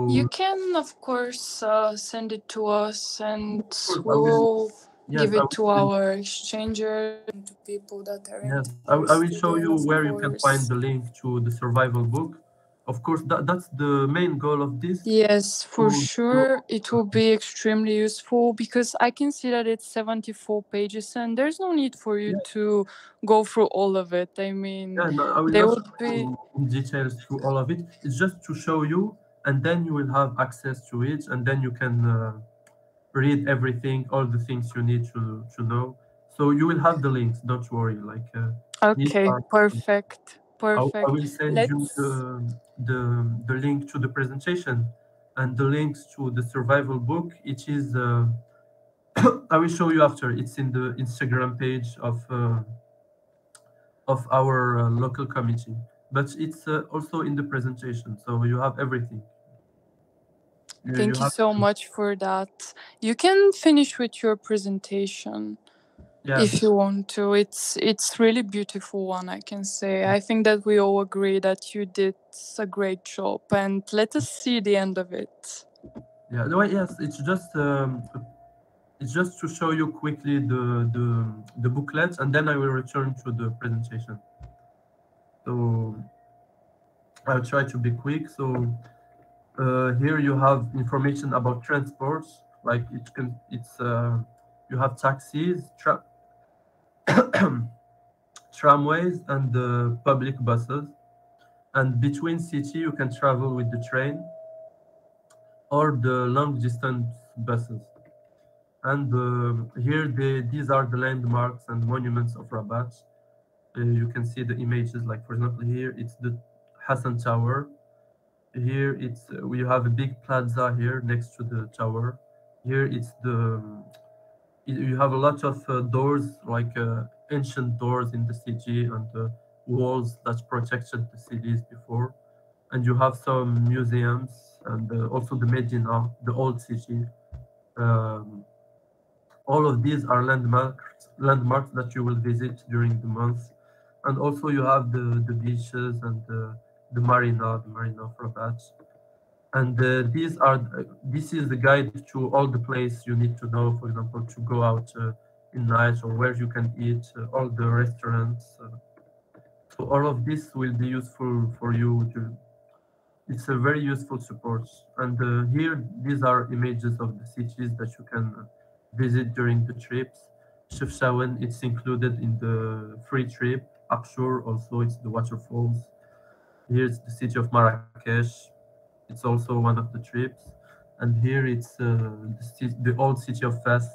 You So can, of course, send it to us, and of course, we will yes, give it to our exchangers and to people that are yes, I will interested show in, you of where you can find course. the link to the survival book. Of course, that's the main goal of this. Yes, for To, sure, it will be extremely useful because I can see that it's 74 pages and there's no need for you to go through all of it. I mean, yeah, no, I will there not would be. go in details through all of it. It's just to show you, and then you will have access to it, and then you can read everything, all the things you need to know. So you will have the links. Don't worry. Like these Okay, are. perfect. I will Perfect. send you Let's. the link to the presentation and the links to the survival book. It is. I will show you after. It's in the Instagram page of our local committee, but it's also in the presentation, so you have everything. Thank you Have so much for that. You can finish with your presentation yeah, if you want to. It's really beautiful one, I can say. I think that we all agree that you did a great job, and let us see the end of it. yeah. No, yes, it's just to show you quickly the booklet, and then I will return to the presentation. So I'll try to be quick. So here you have information about transports, like you have taxis, tramways, and public buses. And between city, you can travel with the train or the long distance buses. And here, these are the landmarks and monuments of Rabat. You can see the images, like for example, here it's the Hassan Tower. Here it's we have a big plaza here next to the tower. Here it's you have a lot of doors, like ancient doors in the city, and walls that protected the cities before. And you have some museums, and also the Medina, the old city. Um, all of these are landmarks that you will visit during the month. And also you have the beaches and the marina of Rabat. And this is the guide to all the places you need to know, for example, to go out in night, or where you can eat, all the restaurants. So all of this will be useful for you. It's a very useful support. And here, these are images of the cities that you can visit during the trips. Chefchaouen, it's included in the free trip. Abshur, also, it's the waterfalls. Here's the city of Marrakesh. It's also one of the trips. And here it's the old city of Fes.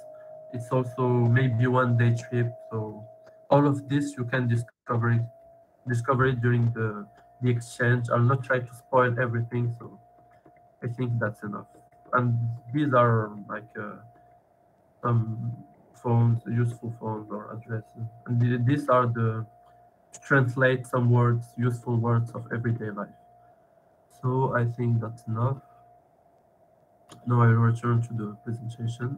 It's also maybe one day trip. So all of this you can discover it during the exchange. I'll not try to spoil everything, so I think that's enough. And these are like some phones, useful phones or addresses. And these are to translate some words, useful words of everyday life. So I think that's enough. Now I will return to the presentation.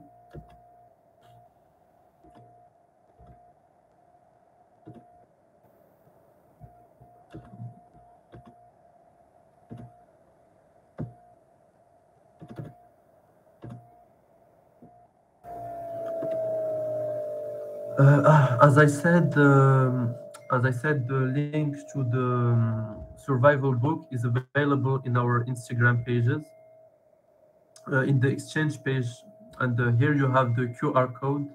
As I said, the link to the survival book is available in our Instagram pages, in the exchange page, and here you have the QR code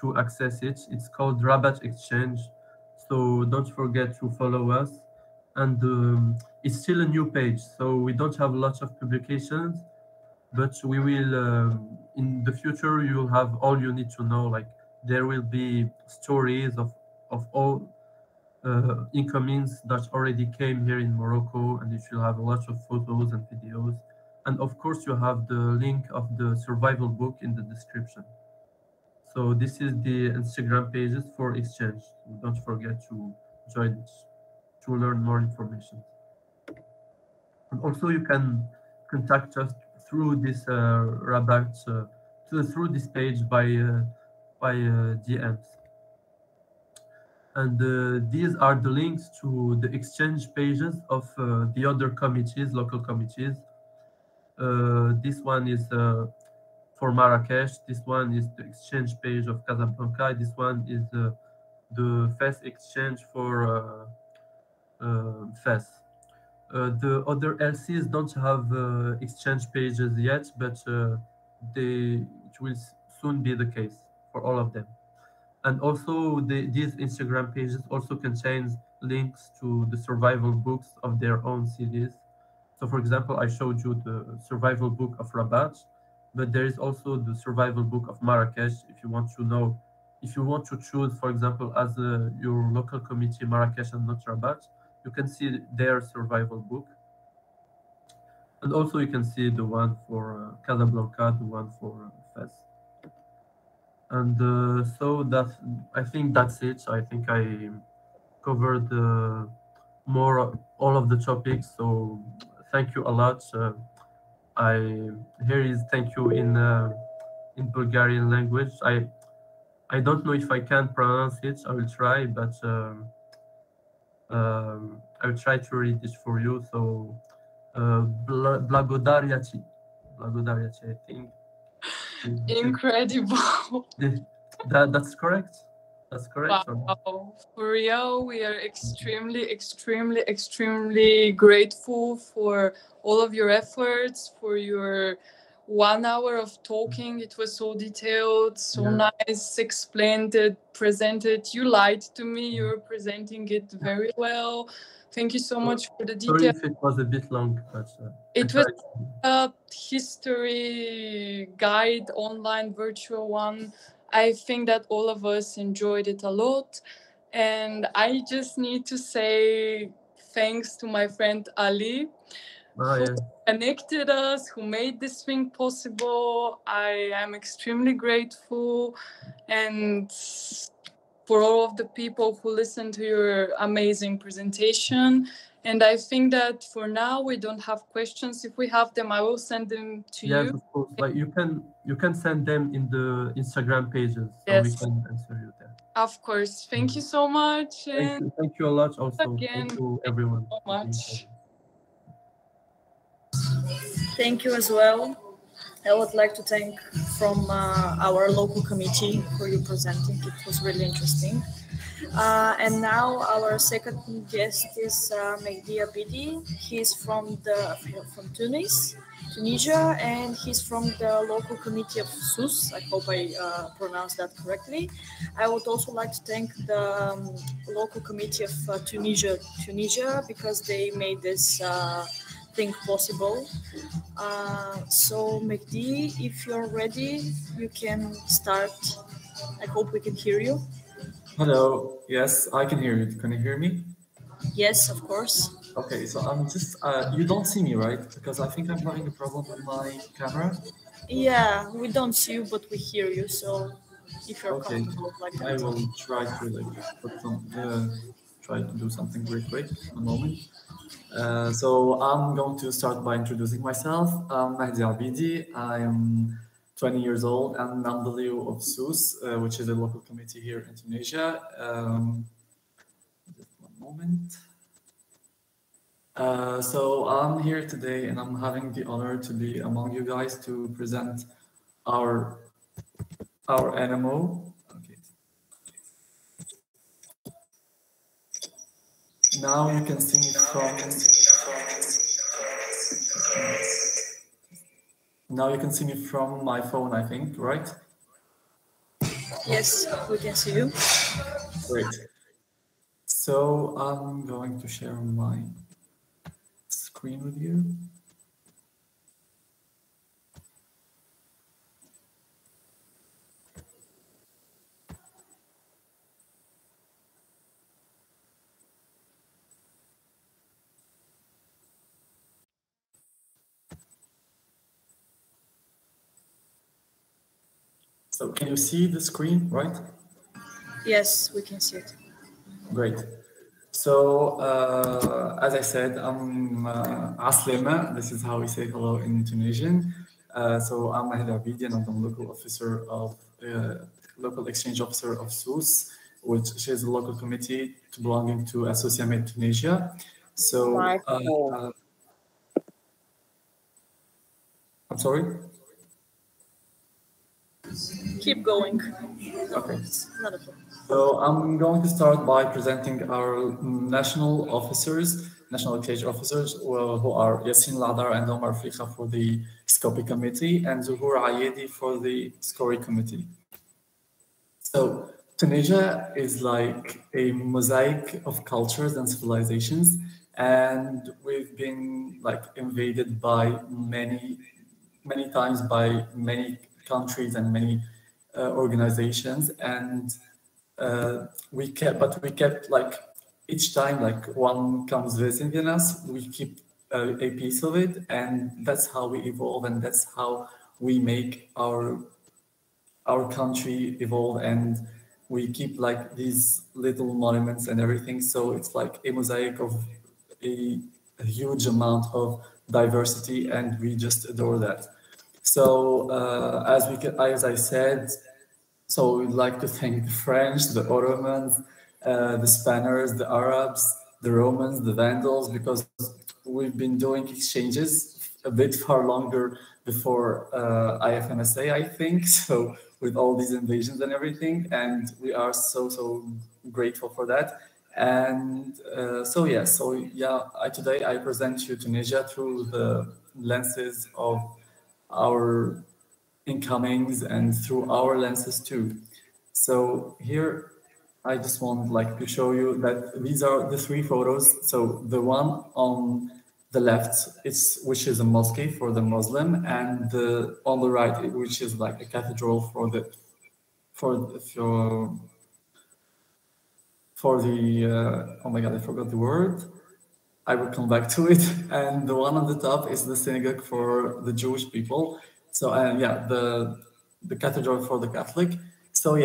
to access it. It's called Rabat Exchange, so don't forget to follow us. And it's still a new page, so we don't have lots of publications, but we will in the future you will have all you need to know. Like there will be stories of all incomings that already came here in Morocco, and it will have a lot of photos and videos. And of course, you have the link of the survival book in the description. So this is the Instagram pages for exchange. Don't forget to join it to learn more information. And also, you can contact us through this Rabat, through this page by DMs. And these are the links to the exchange pages of the other committees, local committees. This one is for Marrakesh. This one is the exchange page of Casablanca. This one is the Fes exchange for Fes. The other LCs don't have exchange pages yet, but it will soon be the case for all of them. And also, these Instagram pages also contains links to the survival books of their own cities. So, for example, I showed you the survival book of Rabat, but there is also the survival book of Marrakesh. If you want to know, if you want to choose, for example, as your local committee Marrakesh and not Rabat, you can see their survival book. And also, you can see the one for Casablanca, the one for Fes. And so I think that's it. I think I covered more all of the topics. So thank you a lot. Here is thank you in Bulgarian language. I don't know if I can pronounce it. I will try, but I will try to read it for you. So blagodariachi, I think. Incredible. That's correct. That's correct. Wow. For real, we are extremely grateful for all of your efforts, for your 1 hour of talking. It was so detailed, so nice, explained it, presented. You lied to me. You were presenting it very well. Thank you so much for the details. Sorry if it was a bit long, but it was a history guide, online, virtual one. I think that all of us enjoyed it a lot. And I just need to say thanks to my friend Ali, who connected us, who made this thing possible. I am extremely grateful. And for all of the people who listened to your amazing presentation. And I think that for now we don't have questions. If we have them, I will send them to you. Yes, of course. Like you can send them in the Instagram pages, so we can answer you there. Of course. Thank you so much. Thank you a lot. Also, again, thank you everyone. So much. Thank you as well. I would like to thank from our local committee for you presenting. It was really interesting. And now our second guest is Mehdi Abidi. He's from Tunisia, and he's from the local committee of SUS. I hope I pronounced that correctly. I would also like to thank the local committee of Tunisia, because they made this thing possible. So Mehdi, if you're ready, you can start. I hope we can hear you. Hello. Yes, I can hear you. Can you hear me? Yes, of course. Okay, so I'm just, you don't see me, right? Because I think I'm having a problem with my camera. Yeah, we don't see you, but we hear you. So if you're comfortable like that. I will try to try to do something very quick. A moment. So I'm going to start by introducing myself. I'm Mehdi Abidi. I'm 20 years old, and I'm the leader of SUS, which is a local committee here in Tunisia. Just one moment. So I'm here today, and I'm having the honor to be among you guys to present our NMO. Okay. now you can see me from. Now you can see me from my phone, I think, right? Yes, we can see you. Great. So I'm going to share my screen with you. So can you see the screen, right? Yes, we can see it. Great. So as I said, I'm Aslema. This is how we say hello in Tunisian. So I'm Mehdi Abidi, and I'm the local exchange officer of SUS, which is a local committee belonging to Association Tunisia. So I'm sorry. Keep going. Okay. Not a problem. So I'm going to start by presenting our national officers, national exchange officers, who are Yassine Ladar and Omar Fika for the Scopy Committee and Zuhur Ayedi for the SCORI Committee. So Tunisia is like a mosaic of cultures and civilizations, and we've been like invaded by many times by many countries and many organizations, and we kept like each time like one comes visiting us, we keep a piece of it, and that's how we evolve, and that's how we make our country evolve, and we keep like these little monuments and everything. So it's like a mosaic of a huge amount of diversity, and we just adore that. So as I said, so we'd like to thank the French, the Ottomans, the Spaniards, the Arabs, the Romans, the Vandals, because we've been doing exchanges a bit far longer before IFMSA, I think. So with all these invasions and everything, and we are so grateful for that. And today I present you Tunisia through the lenses of our incomings and through our lenses too. So here I just want like to show you that these are the three photos. So the one on the left, which is a mosque for the Muslim, and on the right, which is like a cathedral for the oh my god, I forgot the word. I will come back to it. And the one on the top is the synagogue for the Jewish people. So the cathedral for the Catholic. So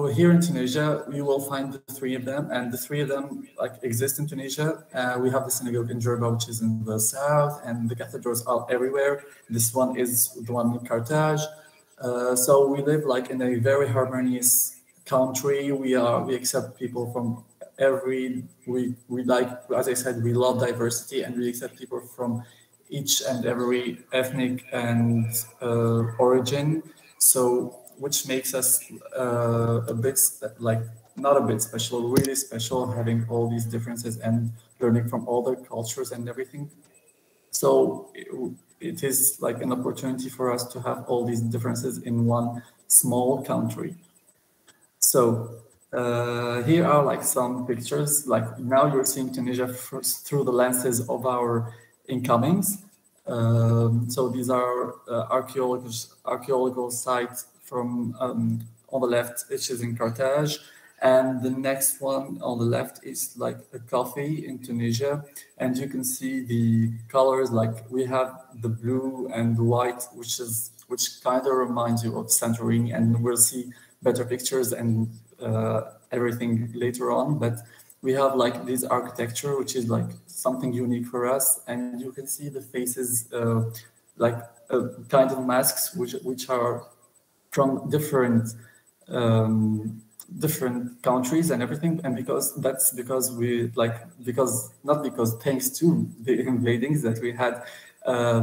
here in Tunisia, you will find the three of them, and the three of them like exist in Tunisia. We have the synagogue in Jerba, which is in the south, and the cathedrals are everywhere. This one is the one in Carthage. So we live like in a very harmonious country. We accept people from we like, as I said, we love diversity, and we accept people from each and every ethnic and origin. So which makes us a bit like not a bit special, really special, having all these differences and learning from all their cultures and everything. So it is like an opportunity for us to have all these differences in one small country. So here are like some pictures. Like now you're seeing Tunisia through the lenses of our incomings. So these are archaeological sites from on the left, which is in Carthage. And the next one on the left is like a coffee in Tunisia. And you can see the colors, like we have the blue and the white, which kind of reminds you of Santorini, and we'll see better pictures and everything later on. But we have like this architecture, which is like something unique for us. And you can see the faces, like kind of masks, which are from different countries and everything. And thanks to the invadings that we had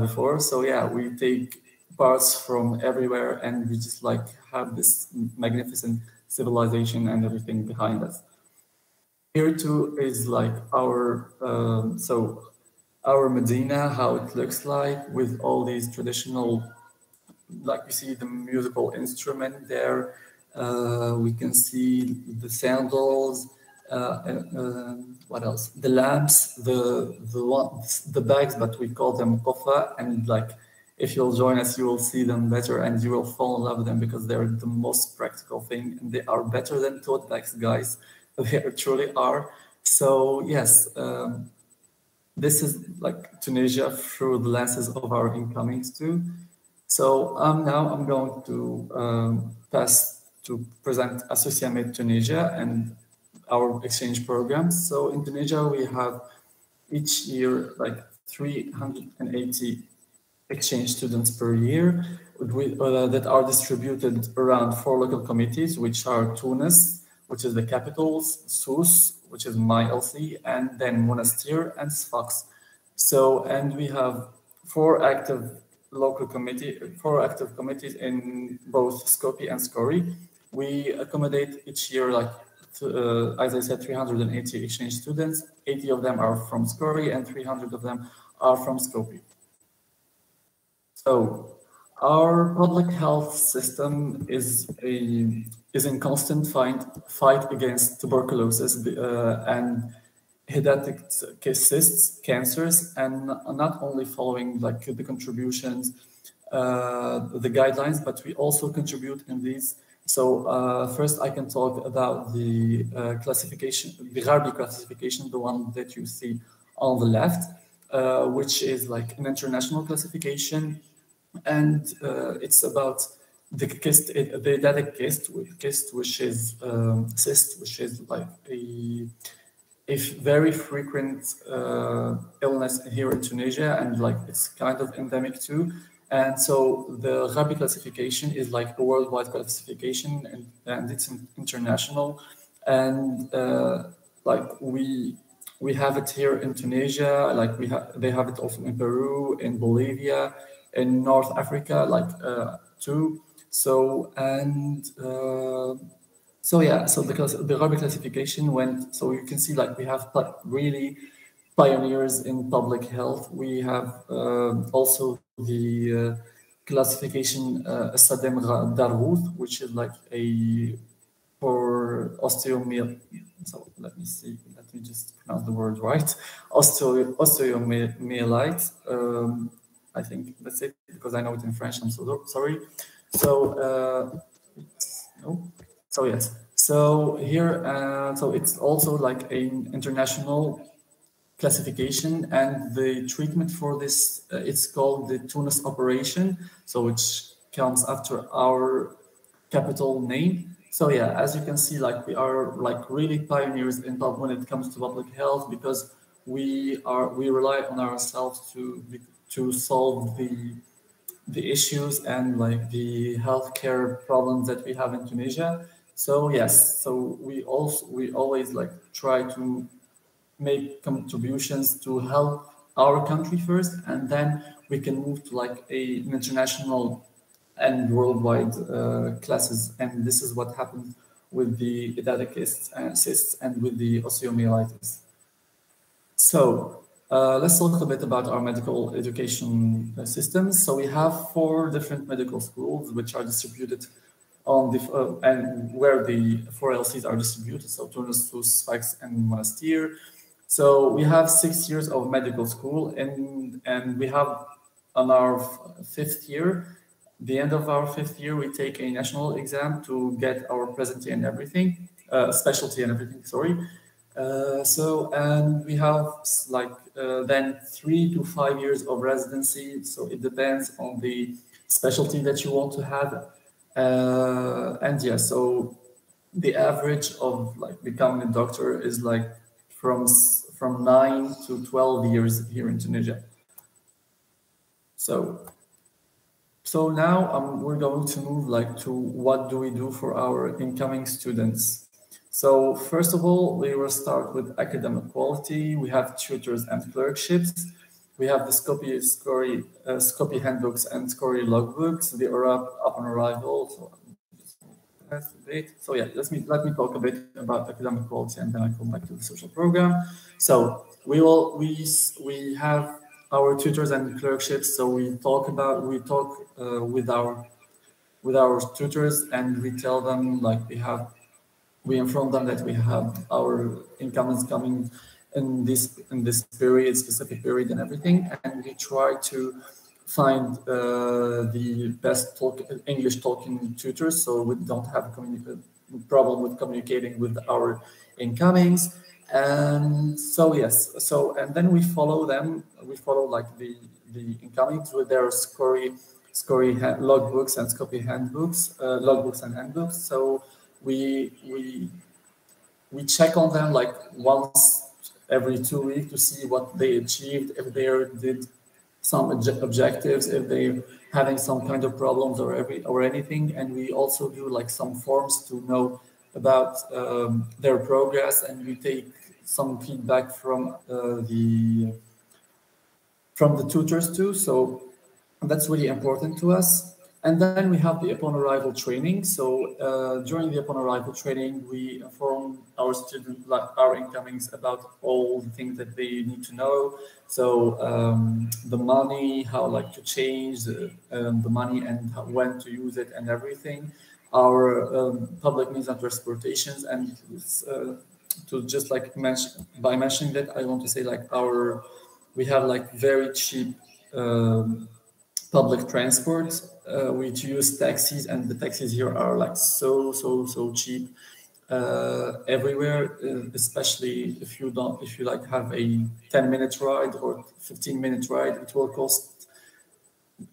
before. So yeah, we take parts from everywhere, and we just like have this magnificent civilization and everything behind us. here too is like our our Medina, how it looks like with all these traditional, like you see the musical instrument there. We can see the sandals. What else? The lamps, the bags, but we call them kofa, and like if you'll join us, you will see them better, and you will fall in love with them because they're the most practical thing, and they are better than tote bags, guys. They truly are. So yes, this is like Tunisia through the lenses of our incomings too. So now I'm going to pass to present Associate Tunisia and our exchange programs. So in Tunisia, we have each year like 380 exchange students per year that are distributed around 4 local committees, which are Tunis, which is the capital, Sousse, which is my LC, and then Monastir and Sfax. So, and we have 4 active committees in both Skopje and Skori. We accommodate each year, like, as I said, 380 exchange students. 80 of them are from Skori and 300 of them are from Skopje. So our public health system is in constant fight against tuberculosis and hepatic cysts, cancers, and not only following like the contributions, the guidelines, but we also contribute in these. So first I can talk about the classification, the Gharbi classification, the one that you see on the left, which is like an international classification. And it's about the kyst, the hepatic cyst, which is cyst, which is like a very frequent illness here in Tunisia, and like it's kind of endemic too. And so the Gharbi classification is like a worldwide classification, and it's international. And like we have it here in Tunisia, like they have it also in Peru, in Bolivia, in North Africa, like too. So and so yeah, so the Gharbi classification went. So you can see like we have really pioneers in public health. We have also the classification Sadem Darwood, which is like a for osteomyelitis. So let me see. Let me just pronounce the word right. Osteomyelitis. I think that's it because I know it in French. I'm so sorry. So no. So yes. So here, so it's also like an international classification, and the treatment for this it's called the Tunis operation. So which comes after our capital name. So yeah, as you can see, like we are like really pioneers in when it comes to public health, because we rely on ourselves to solve the issues and like the healthcare problems that we have in Tunisia. So yes, so we always like try to make contributions to help our country first, and then we can move to like an international and worldwide classes. And this is what happened with the hepatic cysts and with the osteomyelitis. So let's talk a bit about our medical education systems. So we have 4 different medical schools which are distributed on the and where the 4 LCs are distributed. So Tunis, Sousse, Sfax, and Monastir. So we have 6 years of medical school, and we have on our 5th year, the end of our 5th year, we take a national exam to get our specialty and everything. Sorry. So and we have like then 3 to 5 years of residency. So it depends on the specialty that you want to have. And yeah, so the average of like becoming a doctor is like from 9 to 12 years here in Tunisia. So now we're going to move like to what do we do for our incoming students. So first of all, we will start with academic quality. We have tutors and clerkships. We have the Skopje handbooks and Skopje logbooks. They are up on arrival. So fast a bit. So yeah, let me talk a bit about academic quality, and then I come back to the social program. So we have our tutors and clerkships. So we talk with our tutors, and we tell them, like, we inform them that we have our incomings coming in this specific period and everything, and we try to find the best English talking tutors, so we don't have a problem with communicating with our incomings. And so yes, and then we follow them. We follow like the incomings with their scory logbooks and Scopy handbooks, logbooks and handbooks. So we check on them like once every 2 weeks to see what they achieved, if they did some objectives, if they're having some kind of problems or anything. And we also do like some forms to know about their progress, and we take some feedback from the tutors too. So that's really important to us. And then we have the upon arrival training. So during the upon arrival training, we inform our students, like our incomings, about all the things that they need to know. So the money, how like to change the money, and when to use it, and everything. Our public means of transportations, and to just like mentioning that, I want to say like we have like very cheap public transport. We use taxis, and the taxis here are like so cheap everywhere, especially if you like have a 10-minute ride or 15-minute ride, it will cost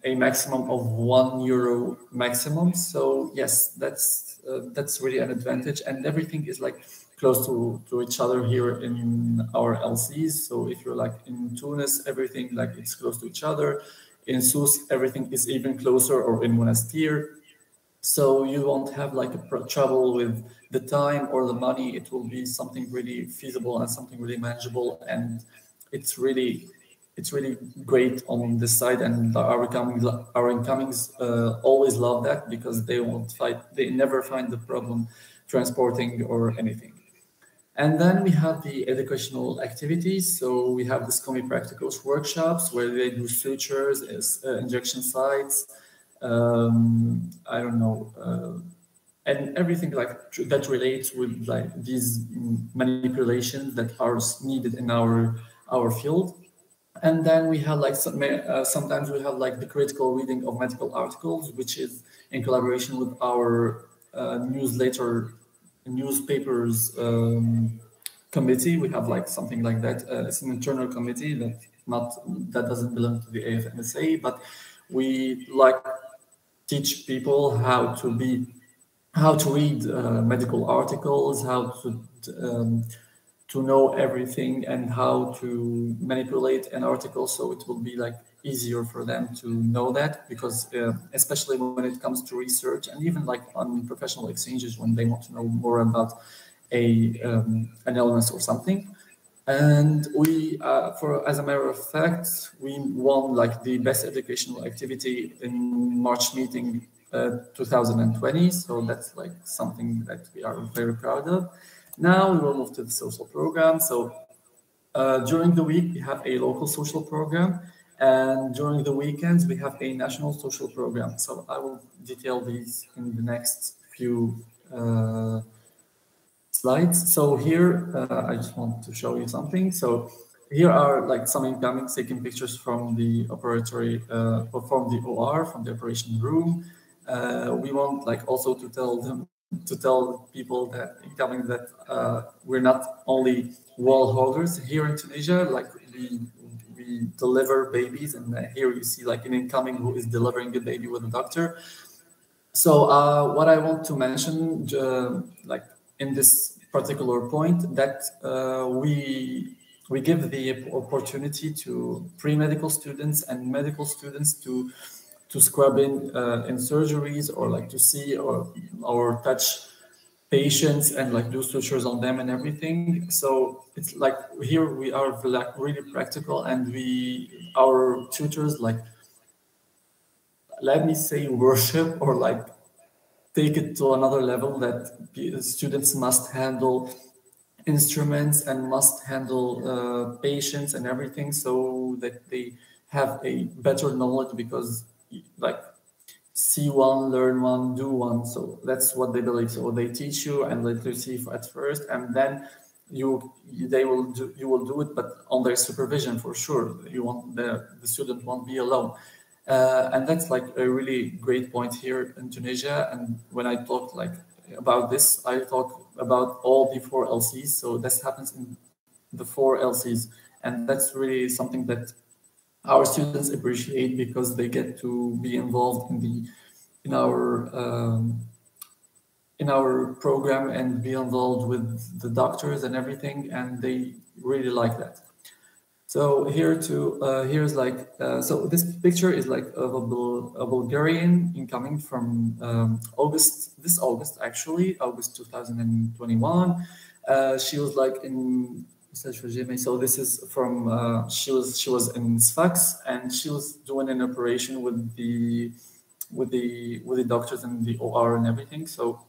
a maximum of €1 maximum. So yes, that's really an advantage, and everything is like close to each other here in our LCs. So if you're like in Tunis, everything like it's close to each other. In Sus, everything is even closer, or in Monastir. So you won't have like trouble with the time or the money. It will be something really feasible and something really manageable, and it's really great on this side. And our incomings always love that, because they never find the problem transporting or anything. And then we have the educational activities. So we have the SCOMI practicals workshops where they do sutures, injection sites, I don't know, and everything like that relates with like these manipulations that are needed in our field. And then we have like sometimes we have like the critical reading of medical articles, which is in collaboration with our newspapers committee. We have like something like that. It's an internal committee that doesn't belong to the AFMSA, but we like teach people how to read medical articles, how to know everything, and how to manipulate an article, so it will be like easier for them to know that, because especially when it comes to research, and even like on professional exchanges, when they want to know more about an illness or something. And we, as a matter of fact, we won like the best educational activity in March meeting 2020. So that's like something that we are very proud of. Now we will move to the social program. So during the week, we have a local social program, and during the weekends, we have a national social program. So I will detail these in the next few slides. So here, I just want to show you something. So here are like some incomings taking pictures from the operatory, or from the OR, from the operation room. We want like also to tell people that incoming that we're not only wall holders here in Tunisia. Like we deliver babies, and here you see like an incoming who is delivering a baby with a doctor. So what I want to mention, like in this particular point, that we give the opportunity to pre-medical students and medical students to scrub in surgeries, or like to see or touch patients and like do sutures on them and everything. So it's like here we are like really practical, and our tutors, like, let me say, worship, or like take it to another level, that students must handle instruments and must handle patients and everything, so that they have a better knowledge, because like see one, learn one, do one. So that's what they believe. So they teach you and let you see at first, and then you will do it, but on their supervision for sure. You want the student won't be alone. And that's like a really great point here in Tunisia. And when I talk like about this, I talk about all the 4 LCs. So this happens in the 4 LCs, and that's really something that our students appreciate, because they get to be involved in our program and be involved with the doctors and everything, and they really like that. So here's like so this picture is like of a Bulgarian incoming from this August actually, August 2021. She was like in, so this is from she was in Sfax, and she was doing an operation with the doctors in the OR and everything. So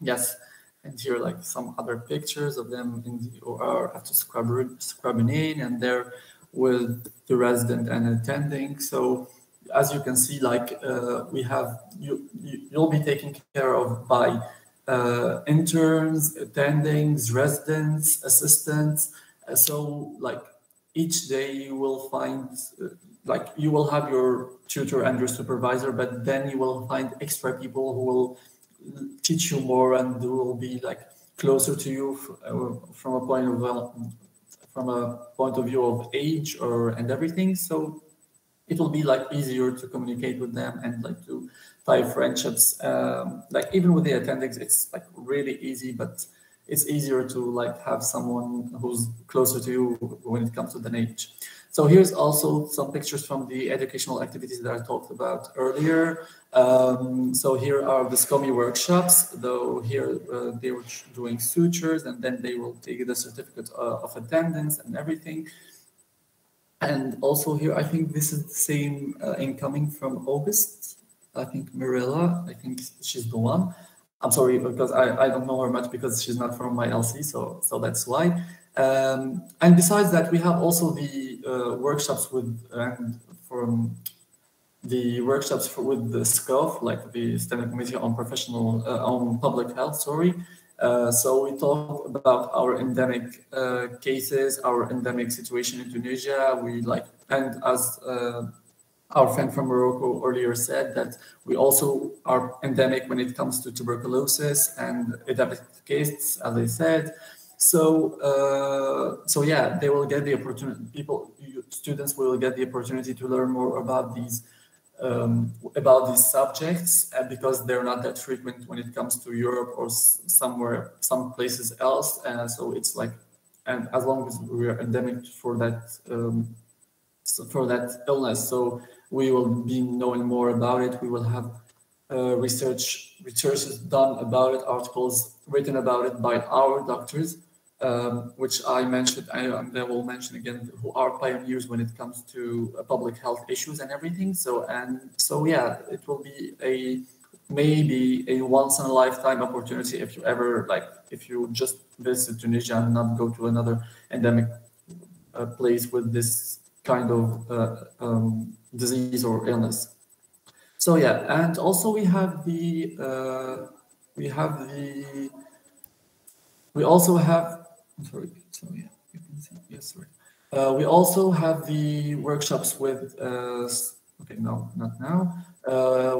yes, and here like some other pictures of them in the OR after scrubbing in, and they're with the resident and attending. So as you can see, like we have you'll be taken care of by interns, attendings, residents, assistants. So like each day you will find like you will have your tutor and your supervisor, but then you will find extra people who will teach you more and who will be like closer to you from a point of view of age and everything. So it will be like easier to communicate with them and like to tie friendships. Like even with the attendings, it's like really easy, but it's easier to like have someone who's closer to you when it comes to the age. So here's also some pictures from the educational activities that I talked about earlier. So here are the SCOMI workshops, though here they were doing sutures, and then they will take the certificate of attendance and everything. And also here, I think this is the same incoming from August. I think Mirella, I think she's the one. I'm sorry, because I don't know her much because she's not from my LC, so that's why. And besides that, we have also the workshops with the SCOF, like the Standing Committee on on Public Health. Sorry. So we talk about our endemic cases, our endemic situation in Tunisia. And as our friend from Morocco earlier said, that we also are endemic when it comes to tuberculosis and cases, as I said. So yeah, they will get the opportunity. Students will get the opportunity to learn more about these subjects, because they're not that frequent when it comes to Europe or some places else. So it's like, and as long as we are endemic for that illness, so we will be knowing more about it. We will have researches done about it, articles written about it by our doctors, which I mentioned, and I will mention again, who are pioneers when it comes to public health issues and everything. So yeah, it will be maybe a once in a lifetime opportunity if you just visit Tunisia and not go to another endemic place with this kind of disease or illness. So yeah, and also we also have the workshops with okay, no, not now.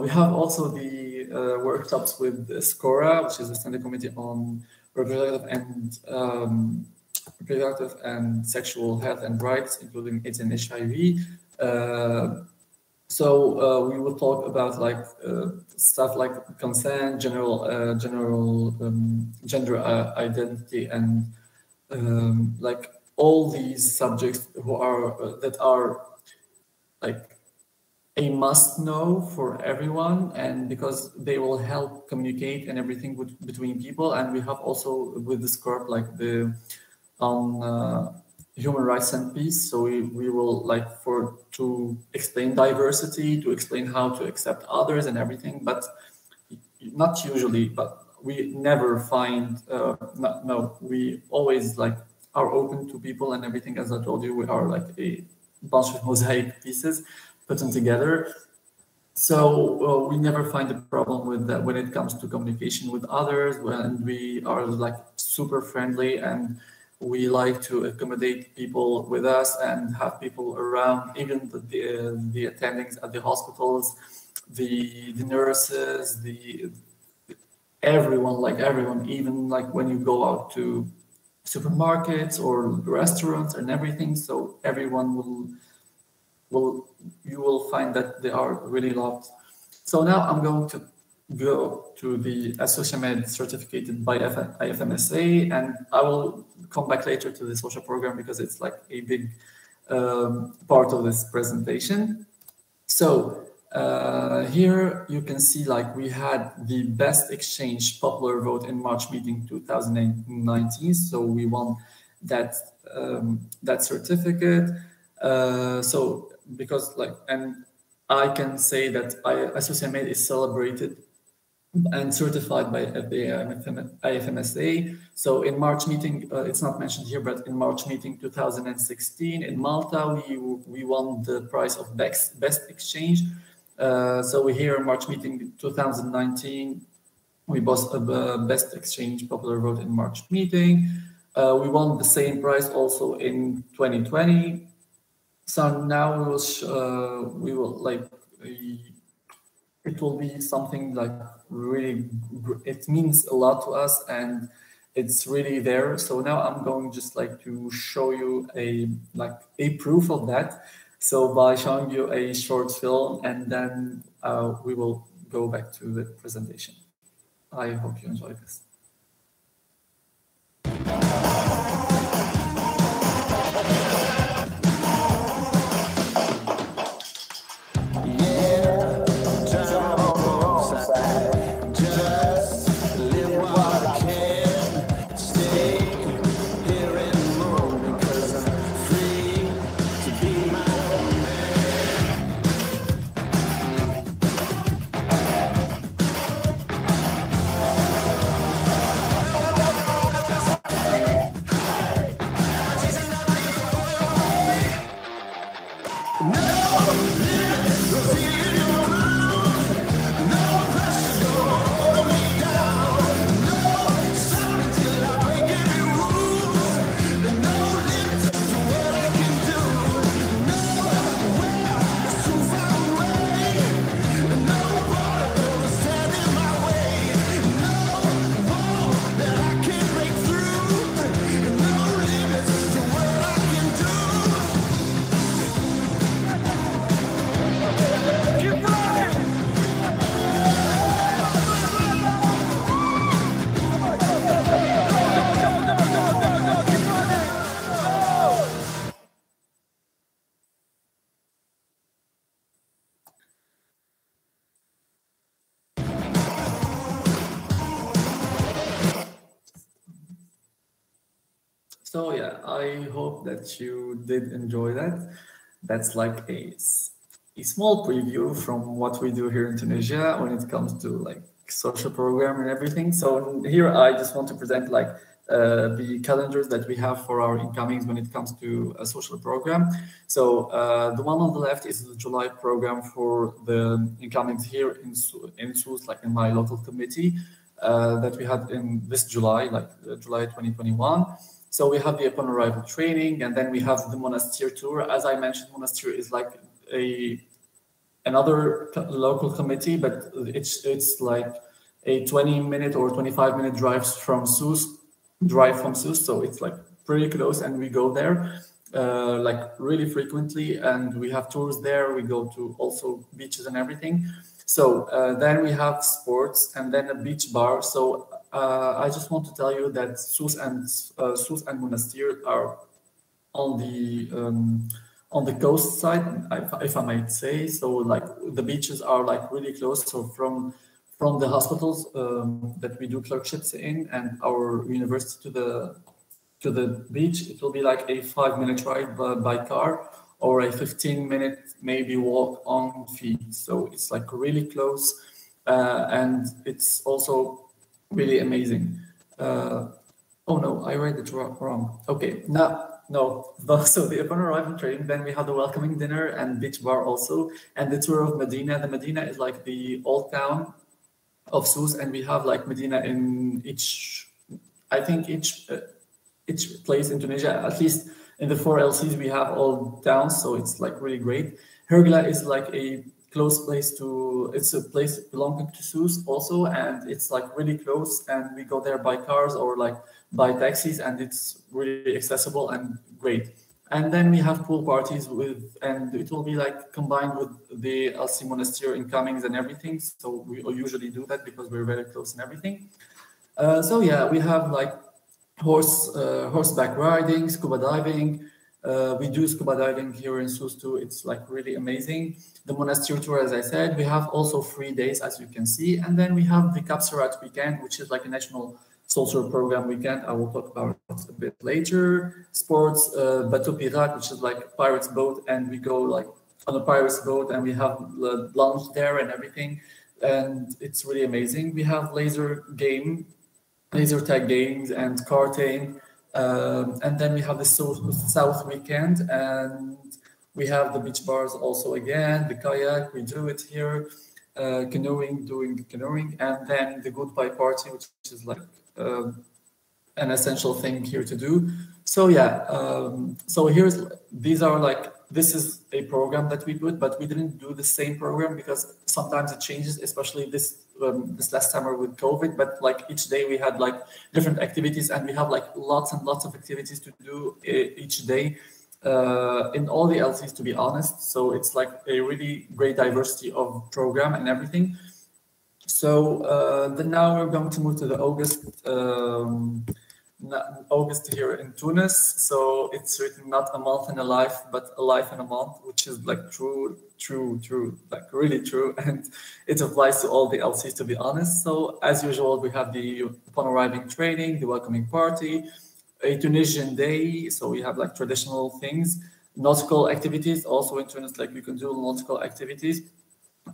We have also the workshops with SCORA, which is the Standing Committee on Reproductive and Sexual Health and Rights, including AIDS and HIV. So we will talk about like stuff like consent, general gender identity, and like all these subjects that are like a must know for everyone, and because they will help communicate and everything between people. And we have also with the SCORP like the human rights and peace. So we will like to explain diversity, to explain how to accept others and everything. But not usually, but we never find, no, we always like are open to people and everything. As I told you, we are like a bunch of mosaic pieces put them together. So we never find a problem with that when it comes to communication with others, when we are like super friendly and we like to accommodate people with us and have people around, even the attendings at the hospitals, the nurses, everyone, even like when you go out to supermarkets or restaurants and everything. So everyone you will find that they are really loved. So now I'm going to go to the Associate certificated by IFMSA, and I will come back later to the social program because it's like a big part of this presentation. So here you can see like we had the best exchange popular vote in March meeting 2019. So we won that that certificate. So because like, and I can say that Associate is celebrated and certified by the IFMSA. So in March meeting, it's not mentioned here, but in March meeting 2016 in Malta, we won the prize of best exchange. So we here in March meeting 2019, we both best exchange popular vote in March meeting. We won the same prize also in 2020. So now we will like, it will be something like really, it means a lot to us and it's really there. So now I'm going just like to show you a proof of that. So by showing you a short film, and then we will go back to the presentation. I hope you enjoy this. So yeah, I hope that you did enjoy that. That's like a small preview from what we do here in Tunisia when it comes to like social program and everything. So here I just want to present like the calendars that we have for our incomings when it comes to a social program. So the one on the left is the July program for the incomings here in Sousse, like in my local committee that we had in this July, like July 2021. So we have the upon arrival training, and then we have the Monastir tour. As I mentioned, Monastir is like another local committee, but it's like a 20-minute or 25-minute drive from Sousse. So it's like pretty close, and we go there like really frequently, and we have tours there. We go to also beaches and everything. So then we have sports and then a beach bar. So I just want to tell you that Sousse and Monastir are on the coast side, if I might say. So like the beaches are like really close. So from the hospitals that we do clerkships in and our university to the beach, it will be like a 5-minute ride by car or a 15-minute maybe walk on feet. So it's like really close. and it's also really amazing. Oh no, I read it wrong. Okay, no. So upon arriving training, then we have the welcoming dinner and beach bar also, and the tour of Medina. The Medina is like the old town of Sousse, and we have like Medina in each, I think each place in Tunisia, at least in the 4 LCs, we have all towns, so it's like really great. Hergla is like a close place to, it's a place belonging to Sousse also, and it's like really close, and we go there by cars or like by taxis, and it's really accessible and great. And then we have pool parties with, and it will be like combined with the LC monastery in Cummings and everything. So we usually do that because we're very close and everything. So yeah, we have like horseback riding, scuba diving. We do scuba diving here in Sousse too. It's like really amazing. The monastery tour, as I said, we have also 3 days, as you can see. And then we have the Capsurat weekend, which is like a national social program weekend. I will talk about it a bit later. Sports, Bateau Pirate, which is like pirate's boat, and we go like on a pirate's boat, and we have lunch there and everything, and it's really amazing. We have laser tag games and karting, and then we have the South weekend, and we have the beach bars also again, the kayak, we do it here, doing canoeing, and then the goodbye party, which is like an essential thing here to do. So yeah, so this is a program that we put, but we didn't do the same program because sometimes it changes, especially this last summer with COVID. But like each day we had like different activities, and we have like lots and lots of activities to do each day in all the LCs, to be honest. So it's like a really great diversity of program and everything. So then now we're going to move to the August here in Tunis. So it's written not a month in a life, but a life in a month, which is like true, like really true. And it applies to all the LCs, to be honest. So as usual, we have the upon arriving training, the welcoming party, a Tunisian day. So we have like traditional things, nautical activities also in Tunis, like you can do nautical activities,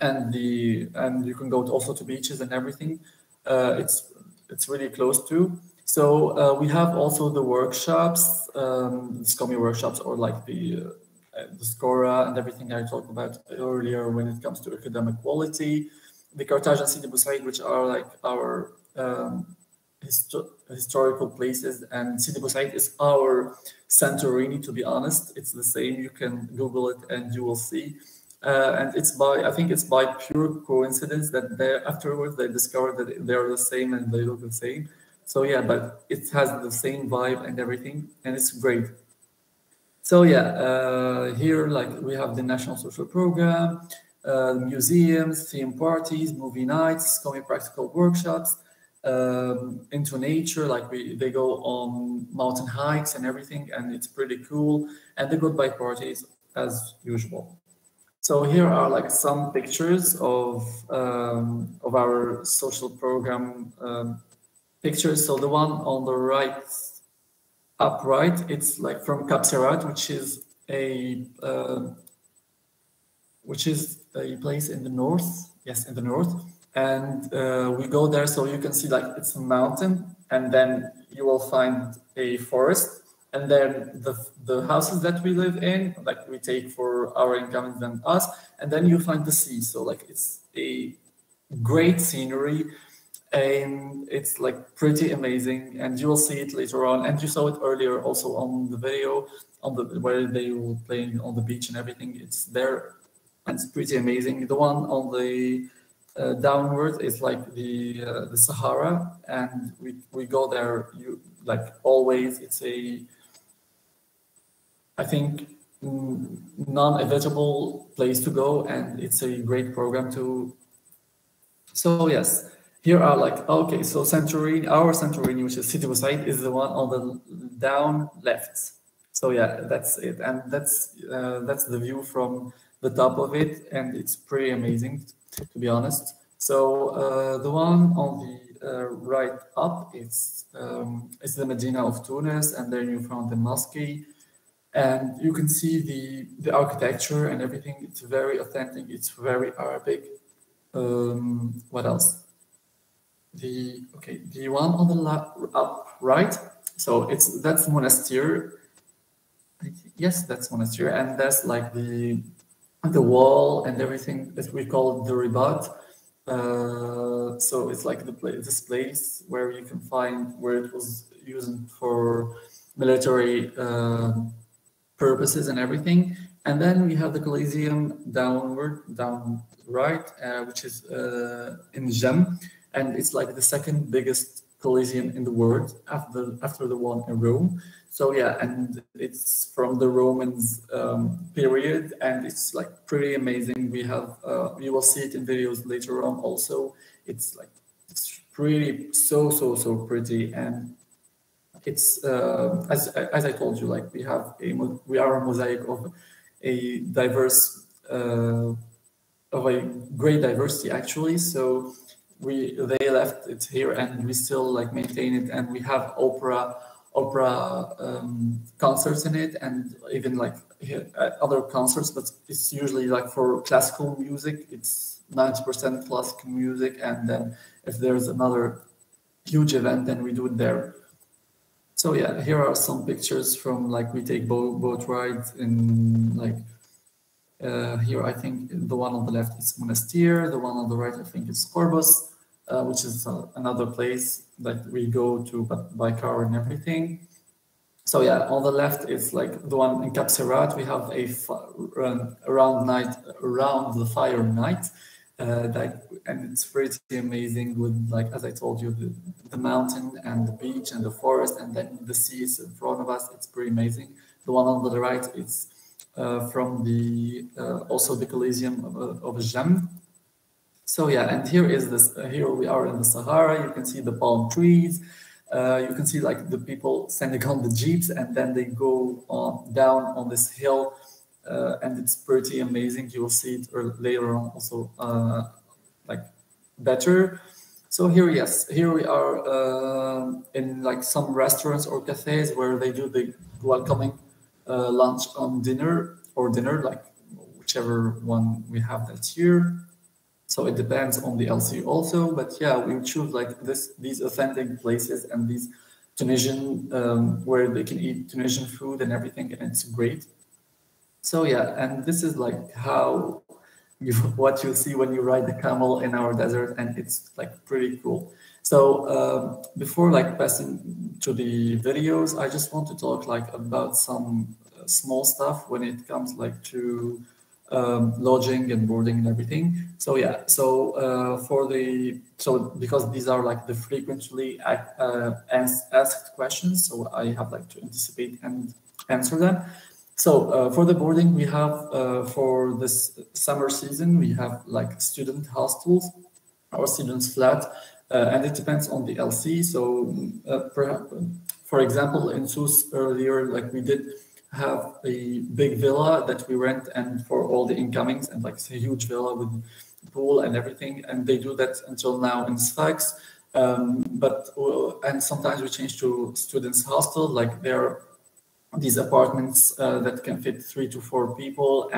and you can go also to beaches and everything. It's really close to. So we have also the workshops, the SCOMI workshops, or like the SCORA and everything I talked about earlier when it comes to academic quality. The Carthage and Sidi Bou Said, which are like our historical places, and Sidi Bou Said is our Santorini, to be honest. It's the same. You can Google it and you will see. And I think it's by pure coincidence that afterwards they discovered that they're the same and they look the same. So yeah, but it has the same vibe and everything, and it's great. So yeah, here like we have the National Social Program, museums, theme parties, movie nights, SCOMI practical workshops, into nature, like they go on mountain hikes and everything, and it's pretty cool. And the goodbye parties as usual. So here are like some pictures of our social program pictures. So the one on the right, upright, it's like from Capsirat, which is a place in the north. Yes, in the north. And we go there, so you can see like it's a mountain, and then you will find a forest, and then the houses that we live in, like we take for our income and us, and then you find the sea. So like it's a great scenery, and it's like pretty amazing, and you will see it later on, and you saw it earlier also on the video where they were playing on the beach and everything. It's there, and it's pretty amazing. The one on the downward is like the Sahara, and we go there. You like always. It's I think non-evitable place to go, and it's a great program too. So yes, here are like, okay, so Santorini, our Santorini, which is Sidi Bou Said, is the one on the down left. So yeah, that's it, and that's the view from the top of it, and it's pretty amazing, to be honest. So the one on the right up, it's the Medina of Tunis, and then you found the mosque, and you can see the architecture and everything. It's very authentic. It's very Arabic. What else? The one on the up right. So that's monastery. Yes, that's monastery, and that's like the wall and everything that we call the ribat. So it's like this place where you can find where it was used for military purposes and everything. And then we have the Colosseum down right, which is in Jem, and it's like the second biggest Colosseum in the world after the one in Rome. So yeah, and it's from the Romans period, and it's like pretty amazing. We have you will see it in videos later on. Also, it's pretty so pretty, and it's as I told you, like we are a mosaic of a diverse of a great diversity actually. So they left it here, and we still like maintain it, and we have opera concerts in it, and even like other concerts, but it's usually like for classical music. It's 90% classical music, and then if there's another huge event, then we do it there. So yeah, here are some pictures from like we take boat rides in like here. I think the one on the left is Monastir, the one on the right I think is Corbus, which is another place that we go to by car and everything. So yeah, on the left is like the one in Capserat. We have a around the fire night, and it's pretty amazing with, like as I told you, the mountain and the beach and the forest, and then the sea is in front of us. It's pretty amazing. The one on the right is from the also the Colosseum of Jem. So yeah, and here we are in the Sahara. You can see the palm trees. You can see like the people standing on the jeeps, and then they go down on this hill, and it's pretty amazing. You will see it later on also like better. So here we are in like some restaurants or cafes where they do the welcoming lunch on dinner like whichever one we have that year. So it depends on the LC also, but yeah, we choose like these authentic places and these Tunisian where they can eat Tunisian food and everything, and it's great. So yeah, and this is like what you see when you ride the camel in our desert, and it's like pretty cool. So before like passing to the videos, I just want to talk like about some small stuff when it comes like to lodging and boarding and everything. So yeah, because these are like the frequently asked questions, so I have like to anticipate and answer them. So for the boarding, we have for this summer season, we have like student hostels or students flat, and it depends on the LC. So for example, in Sousse earlier, like we did have a big villa that we rent, and for all the incomings, and like it's a huge villa with pool and everything, and they do that until now in Sfax. And sometimes we change to students hostel, like there are these apartments that can fit 3 to 4 people,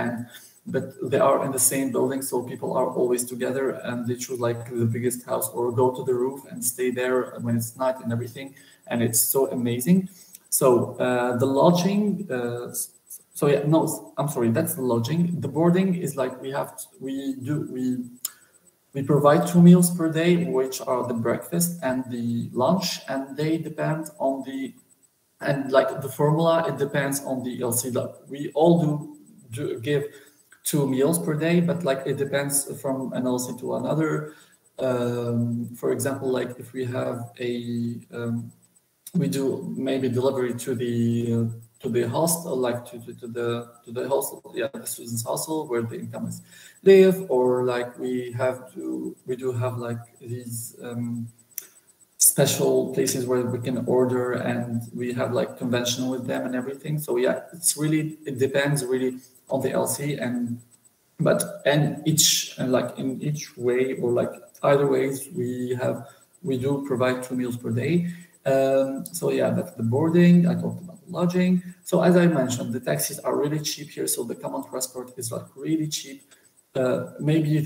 but they are in the same building, so people are always together, and they choose like the biggest house or go to the roof and stay there when it's night and everything, and it's so amazing. So the lodging, so yeah, no, I'm sorry, that's the lodging. The boarding is like we provide 2 meals per day, which are the breakfast and the lunch, and they depend on and like the formula, it depends on the LC. We all do give 2 meals per day, but like it depends from an LC to another. For example, like if we have we do maybe delivery to the hostel, like to the hostel, yeah, the students' hostel where the incomers live, or like we do have like these special places where we can order, and we have like convention with them and everything. So yeah, it depends really on the LC, in each way, or like either ways, we do provide 2 meals per day. So yeah, that's the boarding. I talked about the lodging. So as I mentioned, the taxis are really cheap here. So the common transport is like really cheap. maybe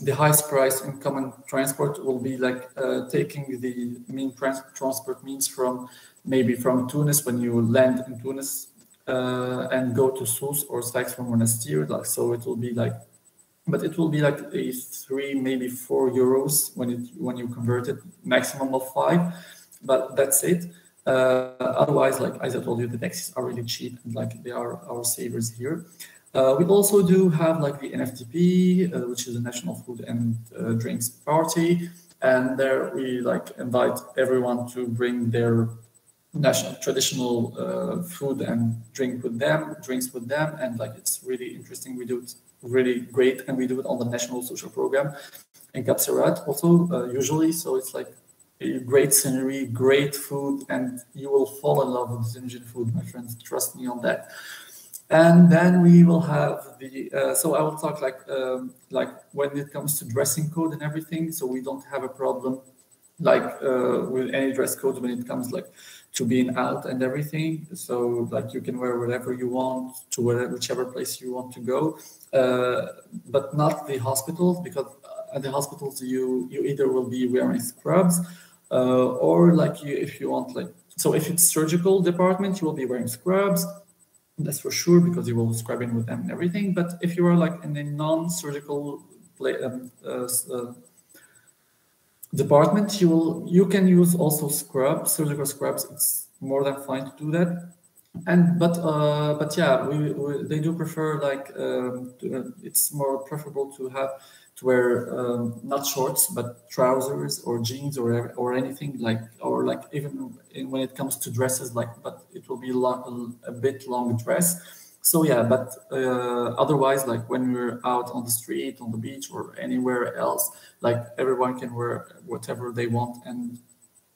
the highest price in common transport will be like taking the main transport means from Tunis, when you land in Tunis and go to Sousse or Sfax from Monastir. Like, so it will be like, but it will be like a 3, maybe 4 euros when you convert it, maximum of 5, but that's it. Otherwise, like as I told you, the taxis are really cheap and like they are our savers here. We also do have like the NFTP, which is a National Food and Drinks Party, and there we like invite everyone to bring their national traditional food and drinks with them, and like it's really interesting. We do it really great, and we do it on the National Social Program in Capsarat also usually. So it's like a great scenery, great food, and you will fall in love with Tunisian food, my friends. Trust me on that. And then we will have the, so I will talk like when it comes to dressing code and everything. So we don't have a problem like with any dress code when it comes like to being out and everything. So like you can wear whatever you want to whichever place you want to go, but not the hospitals, because at the hospitals you either will be wearing scrubs or like if you want like, so if it's surgical department, you will be wearing scrubs. That's for sure, because you will scrub in with them and everything. But if you are like in a non-surgical department, you can use also surgical scrubs. It's more than fine to do that. And but yeah, they do prefer like it's more preferable to wear not shorts but trousers or jeans or anything like, or like even when it comes to dresses, like, but it will be a bit long dress. So yeah, but otherwise, like when we're out on the street, on the beach, or anywhere else, like everyone can wear whatever they want, and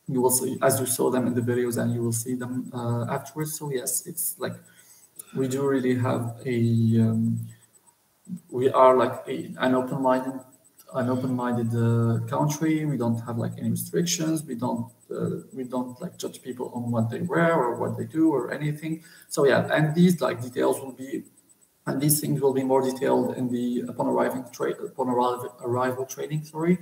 you will see, as you saw them in the videos, and you will see them afterwards. So yes, it's like we do really have we are like an open-minded country. We don't have like any restrictions. We don't like judge people on what they wear or what they do or anything. So yeah, and these like details will be, and these things will be more detailed in the upon arrival training. Sorry.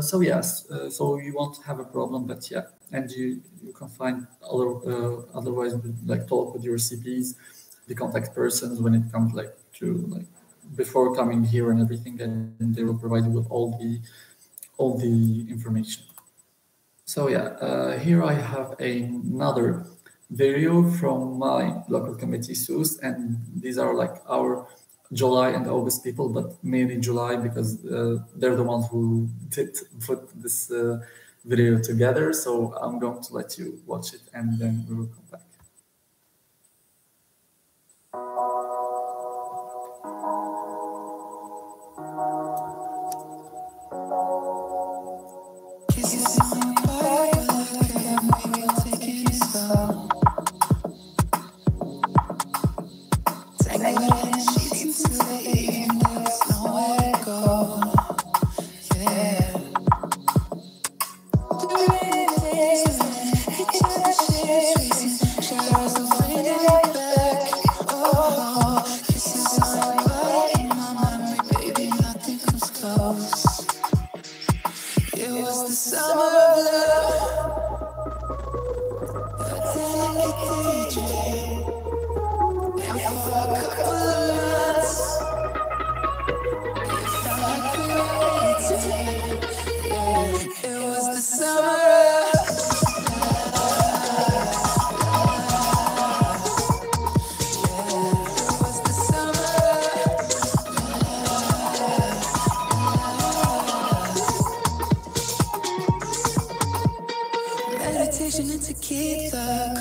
So yes, so you won't have a problem, but yeah, and you can find otherwise like talk with your CPs, the contact persons when it comes like to like before coming here and everything, and they will provide you with all the information. So yeah, here I have another video from my local committee SUS, and these are like our July and August people, but mainly July because they're the ones who did put this video together. So I'm going to let you watch it, and then we will come back.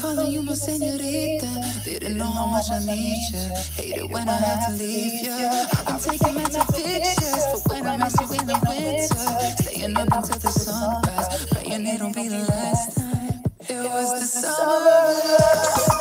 Calling you my senorita. Didn't know how much I need you. Hate it when I had to leave you. I've been taking mental pictures, but when I miss you in the winter, staying up until the sunrise, praying it don't be the last time. It was the summer of love.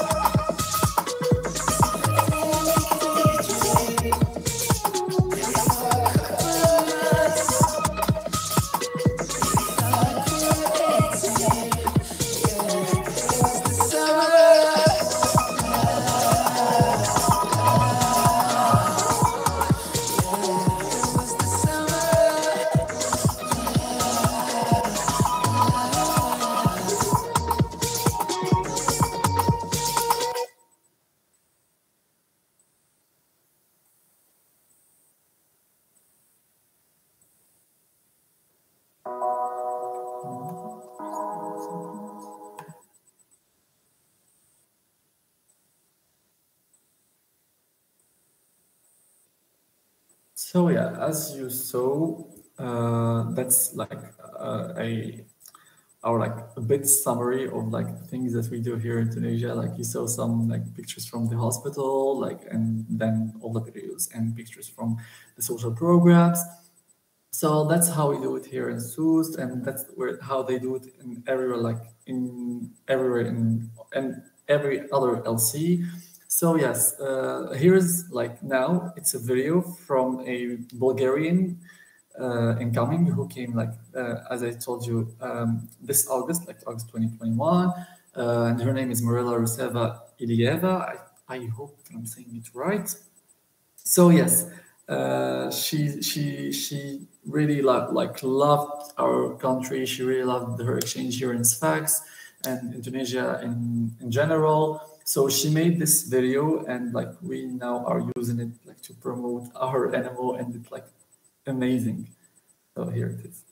So yeah, as you saw, that's like our like a bit summary of like things that we do here in Tunisia. Like you saw some like pictures from the hospital, like, and then all the videos and pictures from the social programs. So that's how we do it here in Soest, and that's how they do it in everywhere, like in everywhere in and every other LC. So yes, here's like now it's a video from a Bulgarian incoming who came like as I told you this August, like August 2021, and her name is Mirela Ruseva Ilieva. I hope I'm saying it right. So yes, she really loved our country. She really loved her exchange here in Sfax and in Tunisia in general. So she made this video, and like we now are using it like to promote our animal, and it's like amazing. So here it is.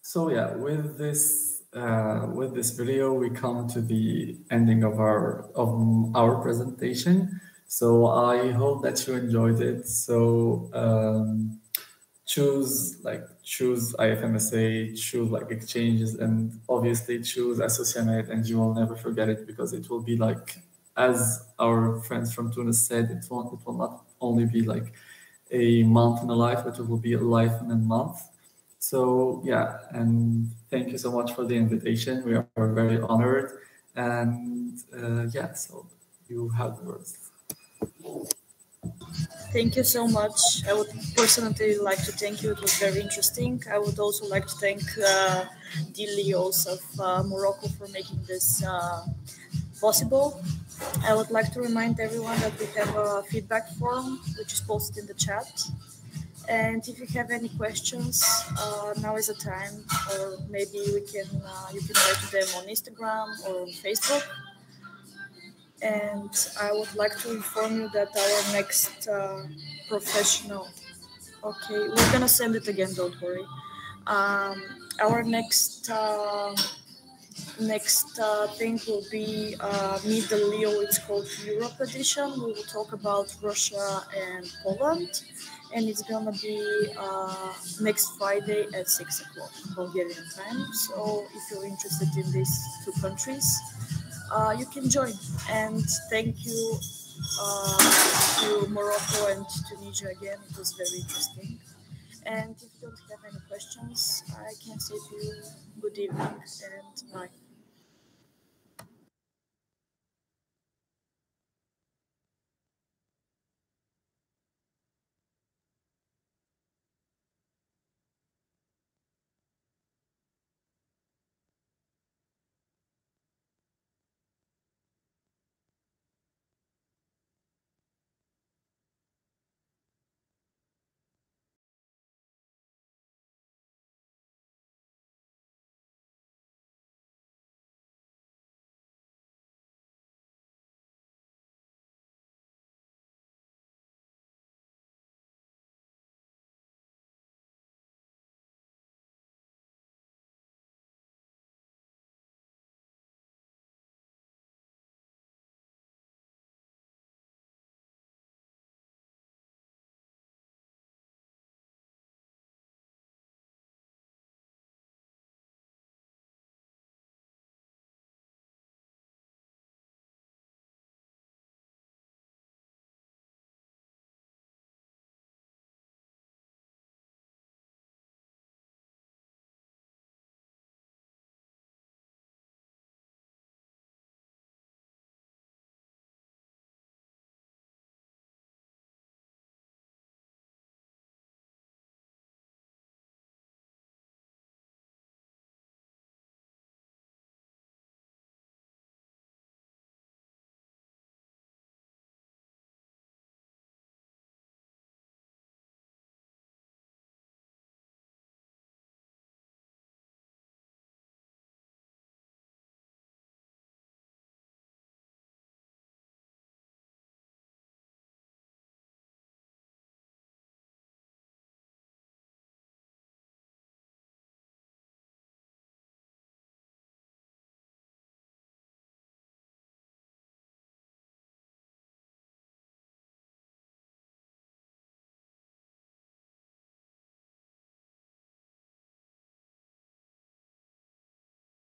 So yeah, with this video, we come to the ending of our presentation. So I hope that you enjoyed it. So choose IFMSA, choose like exchanges, and obviously choose Associated, and you will never forget it, because it will be like, as our friends from Tunis said, it will not only be like a month in a life, but it will be a life in a month. So yeah, and thank you so much for the invitation. We are very honored, and yeah, so you have the words. Thank you so much. I would personally like to thank you. It was very interesting. I would also like to thank the Leos of Morocco for making this possible. I would like to remind everyone that we have a feedback form which is posted in the chat. And if you have any questions, now is the time, or maybe you can write to them on Instagram or on Facebook. And I would like to inform you that our next professional, okay, we're gonna send it again, don't worry. Our next thing will be Meet the Leo. It's called Europe edition. We will talk about Russia and Poland. And it's gonna be next Friday at 6 o'clock Bulgarian time. So if you're interested in these two countries, you can join. And thank you to Morocco and Tunisia again. It was very interesting. And if you don't have any questions, I can say to you good evening and